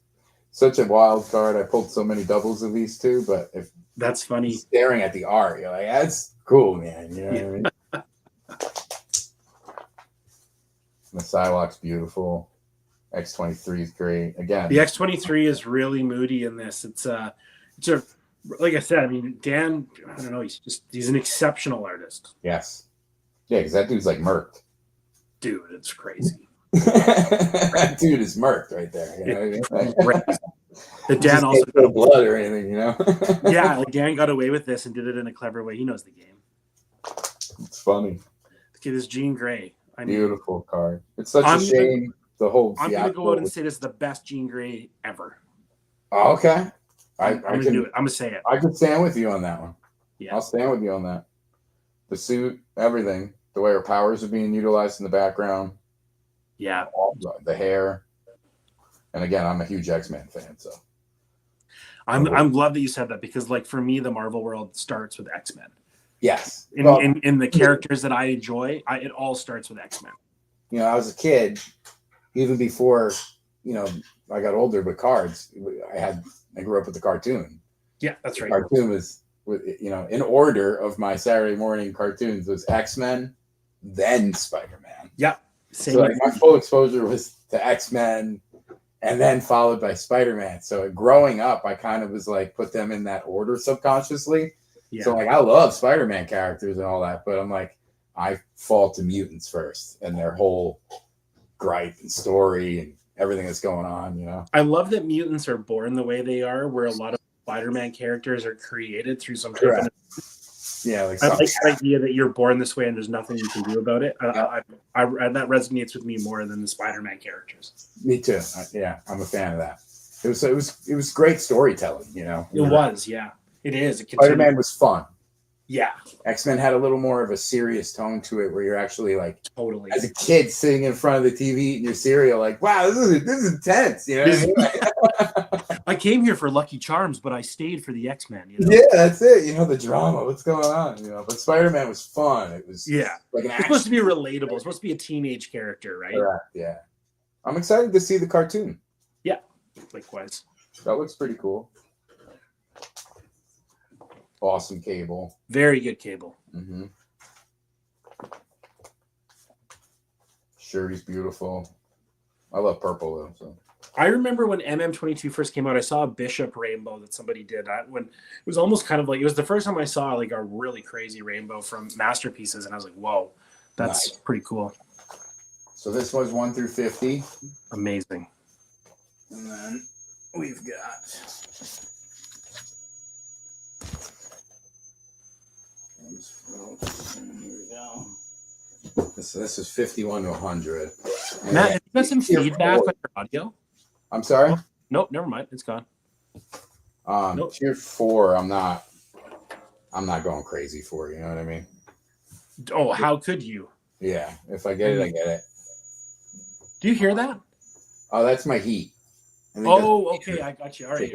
such a wild card. I pulled so many doubles of these two, but if that's funny, staring at the art, you're like, that's cool, man. You know what I mean? The Psylocke's beautiful. X-23 is great. Again, the X-23 is really moody in this. It's like I said, I mean, Dan, I don't know, he's an exceptional artist. Yes. Yeah, because that dude's like murked. Dude, it's crazy. That dude is murked right there. You know what I mean? The Dan also no blood or anything, Yeah, like Dan got away with this and did it in a clever way. He knows the game. It's funny. Okay, this Jean Grey. Beautiful card. It's such a shame. I'm going to go out and say this is the best Jean Grey ever. Oh, okay. I'm going to do it. I'm going to say it. I can stand with you on that one. Yeah. I'll stand with you on that. The suit, everything, the way her powers are being utilized in the background. Yeah. The hair. And again, I'm a huge X-Men fan, so. I'm glad that you said that, because like for me, the Marvel world starts with X-Men. Yes. In the characters that I enjoy, it all starts with X-Men. I was a kid, even before, I got older with cards. I grew up with the cartoon. Yeah, that's right. The cartoon was, in order of my Saturday morning cartoons was X-Men, then Spider-Man. Yeah. So like my full exposure was to X-Men, and then followed by Spider-Man. So growing up, I kind of was like put them in that order subconsciously. Yeah. So like I love Spider-Man characters and all that, but I'm like, I fall to mutants first and their whole gripe and story and everything that's going on, I love that mutants are born the way they are, where a lot of Spider-Man characters are created through some type of... Yeah, like I like the idea that you're born this way and there's nothing you can do about it. I that resonates with me more than the Spider-Man characters. Me too. I'm a fan of that. It was great storytelling, It was, yeah. It is. Spider-Man was fun. Yeah. X-Men had a little more of a serious tone to it, where you're actually like, totally, as a kid sitting in front of the TV eating your cereal, like, wow, this is intense. I came here for Lucky Charms, but I stayed for the X-Men. Yeah, that's it. The drama, what's going on? But Spider-Man was fun. It was like it's supposed to be relatable. It's supposed to be a teenage character, right? Yeah. I'm excited to see the cartoon. Yeah, likewise. That looks pretty cool. Awesome cable. Very good cable. Mm-hmm. Shirt is beautiful. I love purple though. So I remember when MM22 first came out, I saw a Bishop rainbow that somebody did. When it was almost kind of like, it was the first time I saw like a really crazy rainbow from Masterpieces, and I was like, whoa, that's pretty cool. So this was 1 through 50. Amazing. And then we've got... Here we go. This is 51 to 100. Matt, have you got some feedback on your audio? I'm sorry? Oh, nope, never mind. It's gone. Tier 4, I'm not going crazy for, you know what I mean? Oh, how could you? Yeah, if I get it, I get it. Do you hear that? Oh, that's my heat. Oh, okay, I got you. All right.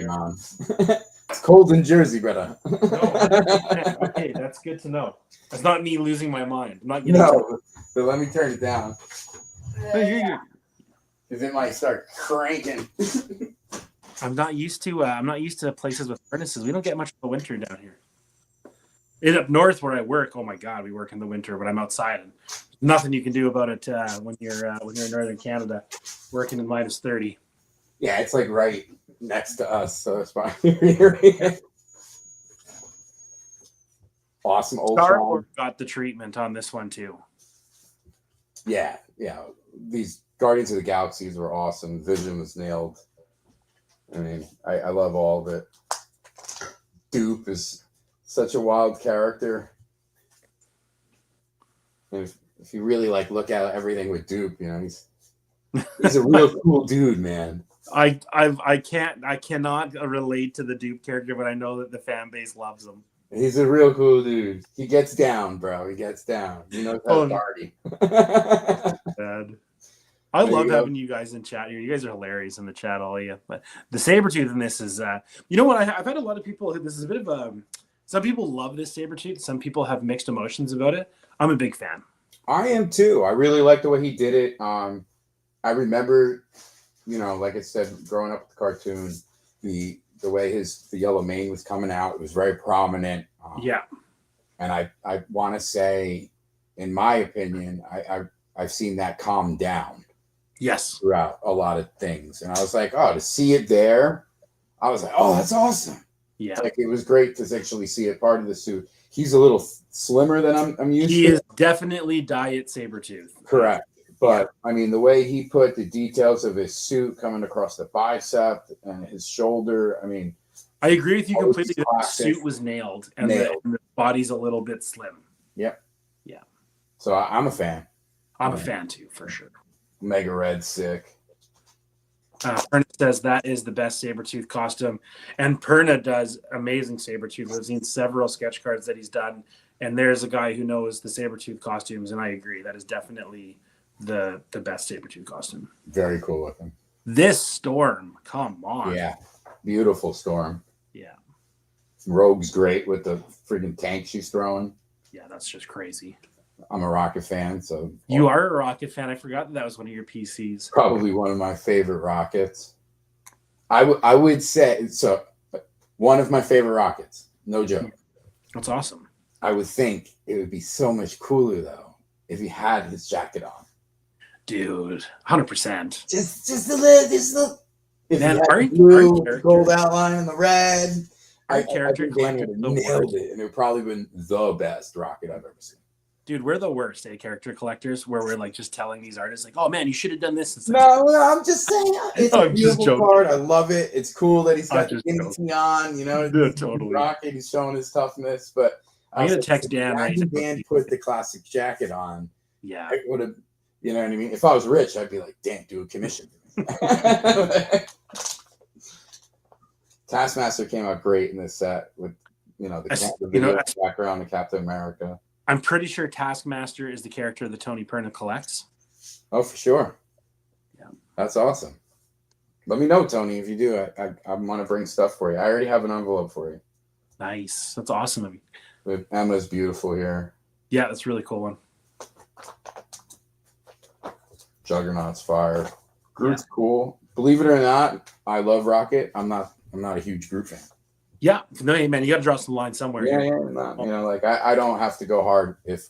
It's cold in Jersey, brother. No. Okay, that's good to know. That's not me losing my mind. I'm not getting No, but let me turn it down. No, you're Because it might start cranking. I'm not used to places with furnaces. We don't get much of the winter down here. In up north where I work, oh my god, we work in the winter, but I'm outside and nothing you can do about it when you're in northern Canada, working in -30. Yeah, it's like right next to us, so it's fine. Awesome old Star song. Wars got the treatment on this one too. Yeah. These Guardians of the Galaxies were awesome. Vision was nailed. I mean, I love all of it. Dupe is such a wild character. And if you really like look at everything with Dupe, you know, he's a real cool dude, man. I cannot relate to the Dupe character, but I know that the fan base loves him. He's a real cool dude. He gets down, bro. He gets down. You know, that party. Bad. I love having you guys in chat here. You guys are hilarious in the chat, all of you. But the Sabretooth in this is, you know what? I've had a lot of people. This is a bit of a. Some people love this Sabretooth. Some people have mixed emotions about it. I'm a big fan. I am too. I really like the way he did it. I remember, you know, like I said, growing up with the cartoon, the way the yellow mane was coming out, it was very prominent. Yeah. And I want to say, in my opinion, I've seen that calm down. Yes. Throughout a lot of things. And I was like, oh, to see it there, I was like, oh, that's awesome. Yeah. Like, it was great to actually see it part of the suit. He's a little slimmer than I'm used to. He is definitely diet Sabretooth. Correct. But, I mean, the way he put the details of his suit coming across the bicep and his shoulder, I mean. I agree with you completely. The suit was nailed. And the body's a little bit slim. Yep. Yeah. So I'm a fan. I'm a fan too, for sure. Mega Red sick. Perna says that is the best Sabretooth costume. And Perna does amazing Sabretooth. I've seen several sketch cards that he's done. And there's a guy who knows the Sabretooth costumes. And I agree. That is definitely the best Sabretooth costume. Very cool looking. This Storm. Come on. Yeah. Beautiful Storm. Yeah. Rogue's great with the freaking tank she's throwing. Yeah, that's just crazy. I'm a Rocket fan, so you are a Rocket fan. I forgot that was one of your PCs. Probably one of my favorite Rockets. I would say so. One of my favorite Rockets, no joke. That's awesome. I would think it would be so much cooler though if he had his jacket on. Dude, 100%. Just a little. If man, our blue, gold outline and the red. I think Dan would have nailed it, and it would probably been the best Rocket I've ever seen. Dude, we're the worst, character collectors, where we're like just telling these artists, like, oh man, you should have done this. No, I'm just saying, it's a beautiful card. I love it. It's cool that he's got the Infinity on, you know. Yeah, totally. Rocket, he's showing his toughness, but I'm gonna text Dan. Dan put the classic jacket on. Yeah, it would have, you know what I mean. If I was rich, I'd be like, Dan, do a commission. Taskmaster came out great in this set with, you know, the background of Captain America. I'm pretty sure Taskmaster is the character that Tony Perna collects. Oh, for sure. Yeah. That's awesome. Let me know, Tony, if you do. I want to bring stuff for you. I already have an envelope for you. Nice. That's awesome. Emma's beautiful here. Yeah, that's a really cool one. Juggernaut's fire. Groot's cool. Believe it or not, I love Rocket. I'm not a huge Groot fan. Yeah, no, man, you got to draw some lines somewhere. Yeah, you know, like I don't have to go hard if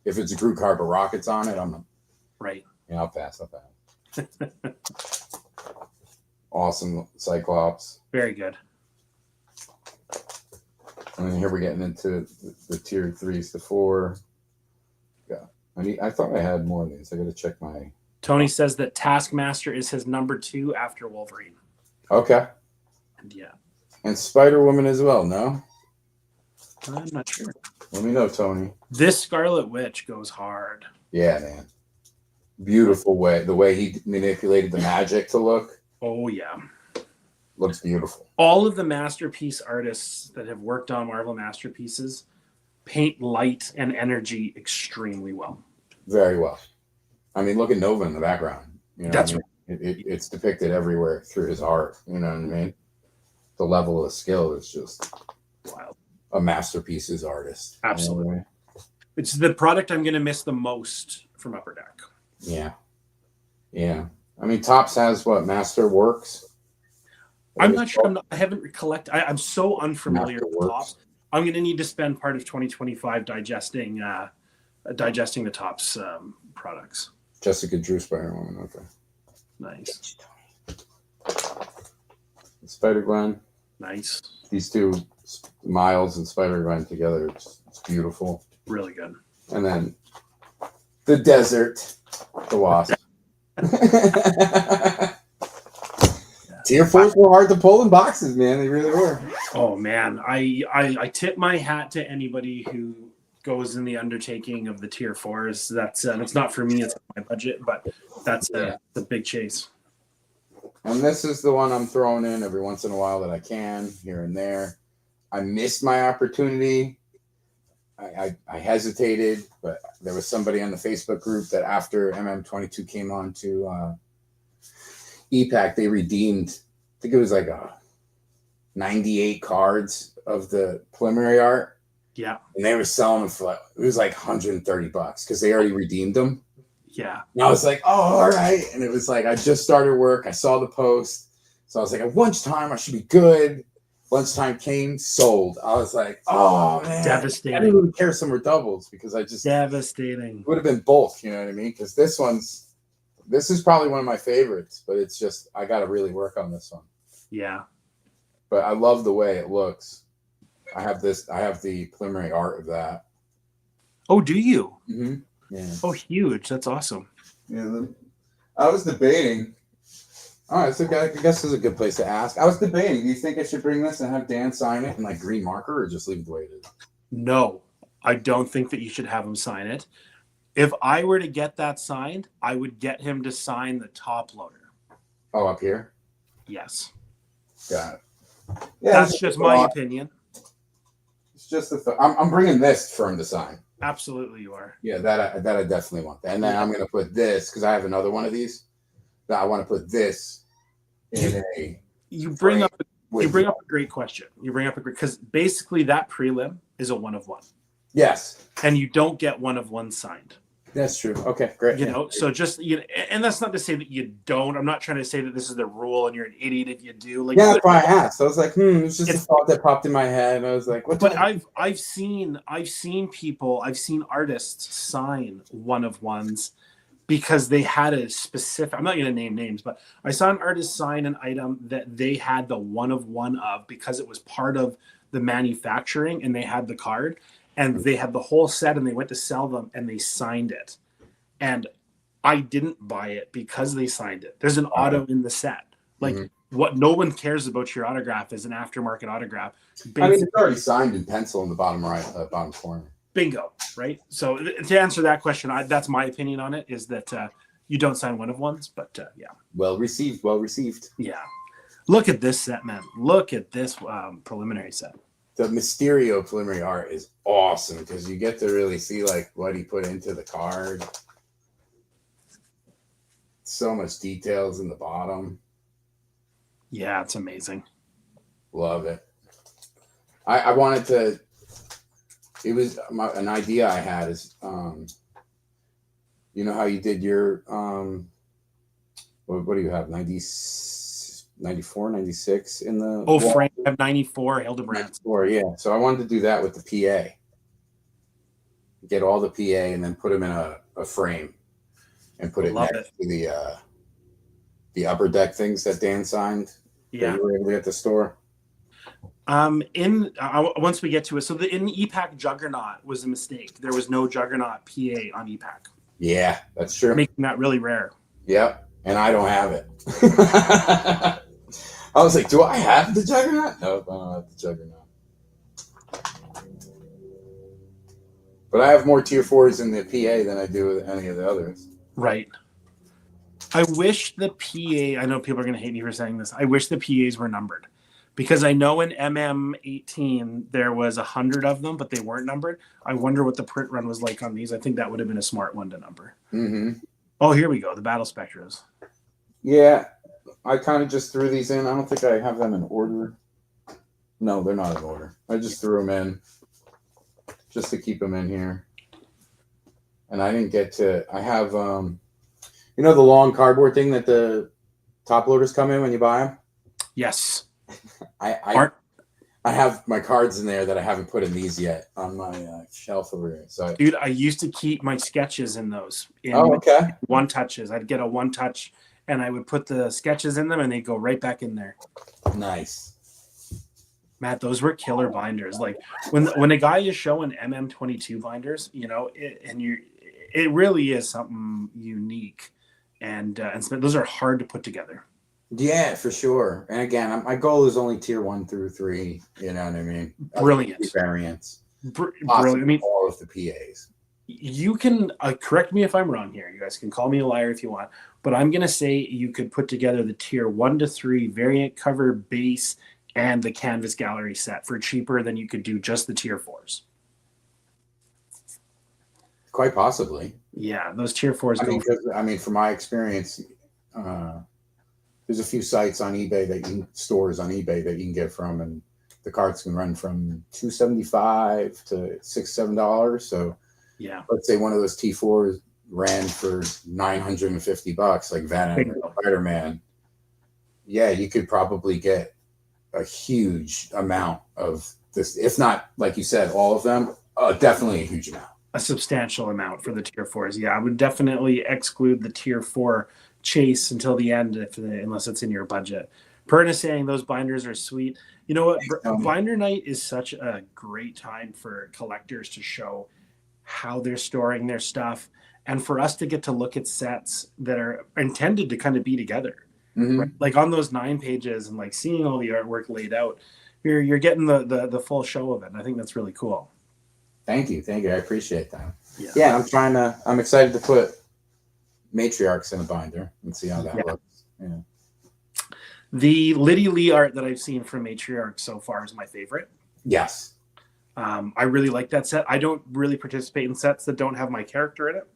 it's a Groot card but Rocket's on it. I'm right. Yeah, I'll pass. Awesome Cyclops. Very good. And then here we're getting into the tier 3s to 4. Yeah, I thought I had more of these. I got to check my. Tony says that Taskmaster is his number 2 after Wolverine. Okay. And yeah. And Spider-Woman as well, no? I'm not sure. Let me know, Tony. This Scarlet Witch goes hard. Yeah, man. Beautiful way. The way he manipulated the magic to look. Oh, yeah. Looks beautiful. All of the masterpiece artists that have worked on Marvel masterpieces paint light and energy extremely well. Very well. I mean, look at Nova in the background. You know, that's right. It's depicted everywhere through his art. You know what I mean? the level of skill is just Wild. a masterpiece's artist. Absolutely. It's the product I'm going to miss the most from Upper Deck. Yeah. Yeah. I mean, Topps has what? Master Works? I'm not sure. I haven't collected. I'm so unfamiliar with Topps. I'm going to need to spend part of 2025 digesting the Topps products. Jessica Drew Spider-Woman. Okay. Nice. Spider-Gwen. Nice. These two, Miles and Spider-Gwen together, it's beautiful. Really good. And then the Desert, the Wasp. Tier 4s were hard to pull in boxes, man. They really were. Oh man, I tip my hat to anybody who goes in the undertaking of the Tier 4s. That's not for me. It's my budget, but that's the big chase. And this is the one I'm throwing in every once in a while that I can, here and there. I missed my opportunity. I hesitated, but there was somebody on the Facebook group that after MM22 came on to EPAC, they redeemed, I think it was like 98 cards of the preliminary art. Yeah. And they were selling them for like, it was like $130 because they already redeemed them. Yeah. And I was like, oh, all right. And it was like, I just started work. I saw the post. So I was like, at lunchtime, I should be good. Lunchtime came, sold. I was like, oh, man. Devastating. I didn't even care some were doubles because I just. Devastating. Would have been both, you know what I mean? Because this is probably one of my favorites, but it's just, I got to really work on this one. Yeah. But I love the way it looks. I have the preliminary art of that. Oh, do you? Mm-hmm. Yeah. Oh, huge. That's awesome. Yeah. I was debating. All right, so I guess this is a good place to ask. I was debating. Do you think I should bring this and have Dan sign it in like green marker or just leave it the way it is? No, I don't think that you should have him sign it. If I were to get that signed, I would get him to sign the top loader. Oh, up here? Yes. Got it. Yeah, that's just my opinion. It's just I'm bringing this for him to sign. Absolutely, you are. Yeah, that I definitely want that. And then I'm going to put this because I have another one of these that I want to put this in a. You bring up a great question. You bring up a great because basically that prelim is a 1-of-1. Yes. And you don't get 1-of-1 signed. That's true. Okay, great. You know, so just and that's not to say that you don't. I'm not trying to say that this is the rule and you're an idiot if you do. Like, yeah, that's why I asked. I was like, it's just a thought that popped in my head. And I was like, what? But I've seen people, I've seen artists sign 1-of-1s because they had a specific. I'm not going to name names, but I saw an artist sign an item that they had the 1-of-1 of because it was part of the manufacturing and they had the card. And they had the whole set and they went to sell them and they signed it. And I didn't buy it because they signed it. There's an auto in the set. Like what no one cares about your autograph is an aftermarket autograph. I mean, it's already signed in pencil in the bottom right, bottom corner. Bingo, right? So to answer that question, that's my opinion on it is that you don't sign 1-of-1s, but yeah. Well received. Yeah. Look at this set, man. Look at this preliminary set. The Mysterio preliminary art is awesome because you get to really see like what he put into the card. So much details in the bottom. Yeah, it's amazing. Love it. I wanted to. It was an idea I had is, you know how you did your what do you have 94, 96 in the Frank, I have 94 Hildebrand. 94, yeah. So I wanted to do that with the PA. Get all the PA and then put them in a frame and put it next to the upper deck things that Dan signed. Yeah, that you were able to get at the store. Once we get to it, so in the EPAC Juggernaut was a mistake. There was no Juggernaut PA on EPAC. Yeah, that's true. Making that really rare. Yep, and I don't have it. I was like, do I have the Juggernaut? Nope, I don't have the Juggernaut. But I have more tier 4s in the PA than I do with any of the others. Right. I wish the PA, I know people are going to hate me for saying this, I wish the PAs were numbered. Because I know in MM18 there was 100 of them, but they weren't numbered. I wonder what the print run was like on these. I think that would have been a smart one to number. Mm-hmm. Oh, here we go. The Battle Spectras. Yeah. I kind of just threw these in. I don't think I have them in order. No, they're not in order. I just threw them in just to keep them in here. And I didn't get to, I have, you know, the long cardboard thing that the top loaders come in when you buy them? Yes. I have my cards in there that I haven't put in these yet on my shelf over here. So, dude, I used to keep my sketches in those. Okay. One touches. I'd get a one touch, and I would put the sketches in them, and they'd go right back in there. Nice. Matt, those were killer binders. Like when a guy is showing MM22 binders, you know, it really is something unique, and those are hard to put together. Yeah, for sure. And again, my goal is only tier 1 through 3. You know what I mean? Brilliant variants. Brilliant. I mean, all of the PAs. You can correct me if I'm wrong here. You guys can call me a liar if you want, but I'm gonna say you could put together the tier 1 to 3 variant cover base and the canvas gallery set for cheaper than you could do just the tier 4s. Quite possibly. Yeah, those tier 4s. I mean, from my experience, there's a few sites on eBay stores on eBay that you can get from, and the cards can run from $275 to $6-7. So yeah, let's say one of those T4s ran for $950, like Venom or Spider-Man. Yeah, you could probably get a huge amount of this, if not, like you said, all of them. Definitely a huge amount. A substantial amount for the tier 4s. Yeah, I would definitely exclude the tier 4 chase until the end, unless it's in your budget. Pern is saying those binders are sweet. You know what? Binder night is such a great time for collectors to show how they're storing their stuff, and for us to get to look at sets that are intended to kind of be together. Mm-hmm. Right? Like on those 9 pages and like seeing all the artwork laid out, you're getting the full show of it. And I think that's really cool. Thank you. I appreciate that. Yeah, I'm excited to put matriarchs in a binder and see how that looks. Yeah. The Liddy Lee art that I've seen from matriarch so far is my favorite. Yes. I really like that set. I don't really participate in sets that don't have my character in it,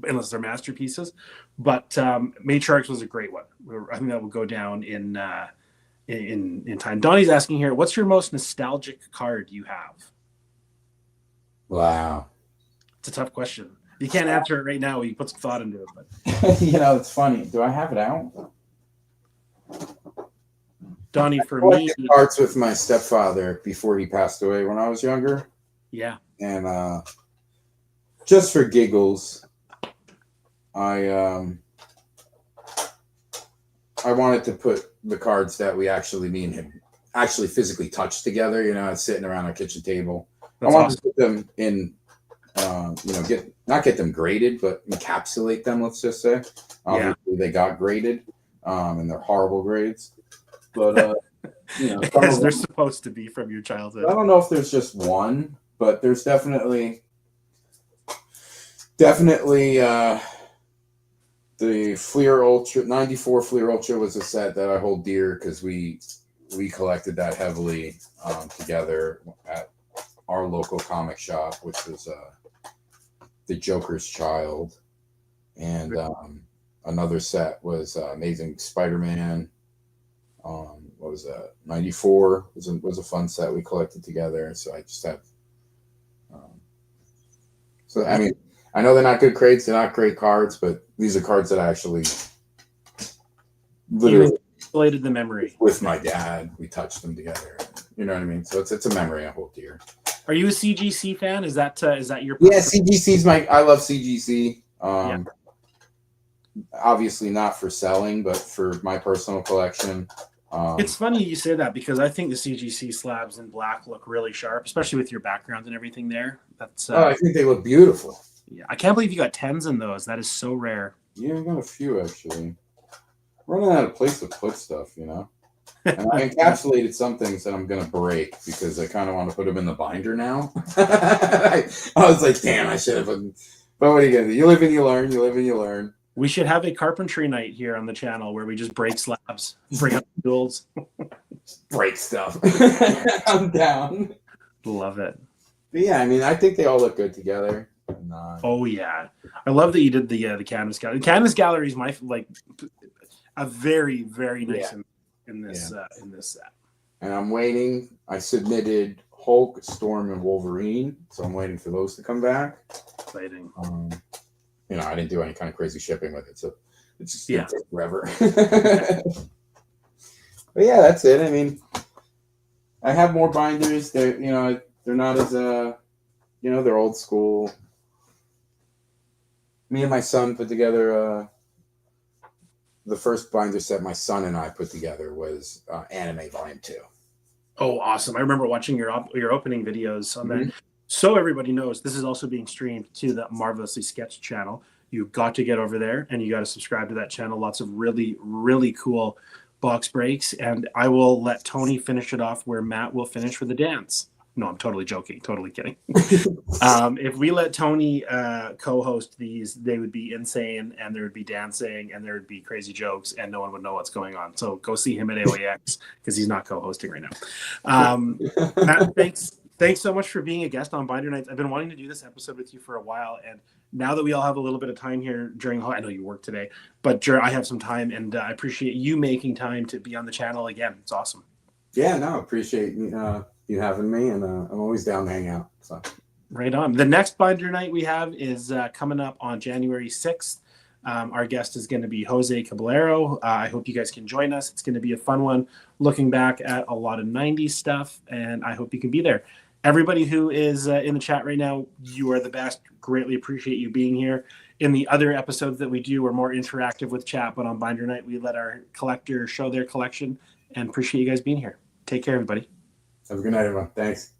unless they're masterpieces. But matriarchs was a great one. I think that will go down in time. Donnie's asking here, what's your most nostalgic card you have? Wow. It's a tough question. You can't answer it right now. You put some thought into it. But you know, it's funny. Do I have it out? Donnie, for me, cards with my stepfather before he passed away when I was younger. Yeah. And just for giggles, I wanted to put the cards that me and him actually physically touched together, you know, sitting around our kitchen table. That's I wanted awesome. to put them in, you know, not get them graded, but encapsulate them, let's just say. Obviously, they got graded, and they're horrible grades. But, you know, as they're supposed to be from your childhood. I don't know if there's just one, but there's definitely the Fleer Ultra 94 Fleer Ultra was a set that I hold dear because we collected that heavily together at our local comic shop, which was the Joker's Child, and another set was Amazing Spider-Man. What was that? 94 was a fun set we collected together. So I just have. So I mean, I know they're not good crates, they're not great cards, but these are cards that I actually literally related the memory with my dad. We touched them together. You know what I mean? So it's a memory I hold dear. Are you a CGC fan? Is that your? Yeah, CGC's I love CGC. Obviously not for selling, but for my personal collection. It's funny you say that because I think the CGC slabs in black look really sharp, especially with your background and everything there. That's. I think they look beautiful. Yeah, I can't believe you got 10s in those. That is so rare. Yeah, I got a few actually. Running out of place to put stuff, you know. And I encapsulated some things that I'm gonna break because I kind of want to put them in the binder now. I was like, damn, I should have. But what are you gonna do? You live and you learn. You live and you learn. We should have a carpentry night here on the channel where we just break slabs, bring up tools, break stuff. I'm down. Love it. But yeah, I mean, I think they all look good together. Oh yeah, I love that you did the canvas gallery. The canvas gallery is a very nice in this set. and I'm waiting. I submitted Hulk, Storm, and Wolverine, so I'm waiting for those to come back. Exciting. I didn't do any kind of crazy shipping with it, so it's just Yeah. gonna take forever. But yeah, that's it. I mean, I have more binders. They're not as they're old school. Me and my son put together the first binder set my son and I put together was Anime Volume 2. Oh, awesome. I remember watching your opening videos on that. So everybody knows, this is also being streamed to the Marvelously Sketched channel. You've got to get over there and you got to subscribe to that channel. Lots of really, really cool box breaks. And I will let Tony finish it off where Matt will finish with the dance. No, I'm totally joking. Totally kidding. If we let Tony co-host these, they would be insane, and there would be dancing, and there would be crazy jokes, and no one would know what's going on. So go see him at AOAX because he's not co-hosting right now. Matt, thanks so much for being a guest on Binder Nights. I've been wanting to do this episode with you for a while, and now that we all have a little bit of time here during, I know you work today, but I have some time, and I appreciate you making time to be on the channel again. It's awesome. Yeah, no, appreciate you having me, and I'm always down to hang out. So. Right on. The next Binder Night we have is coming up on January 6th. Our guest is going to be Jose Caballero. I hope you guys can join us. It's going to be a fun one, looking back at a lot of 90s stuff, and I hope you can be there. Everybody who is in the chat right now, you are the best. Greatly appreciate you being here. In the other episodes that we do, we're more interactive with chat, but on Binder Night, we let our collector show their collection, and appreciate you guys being here. Take care, everybody. Have a good night, everyone. Thanks.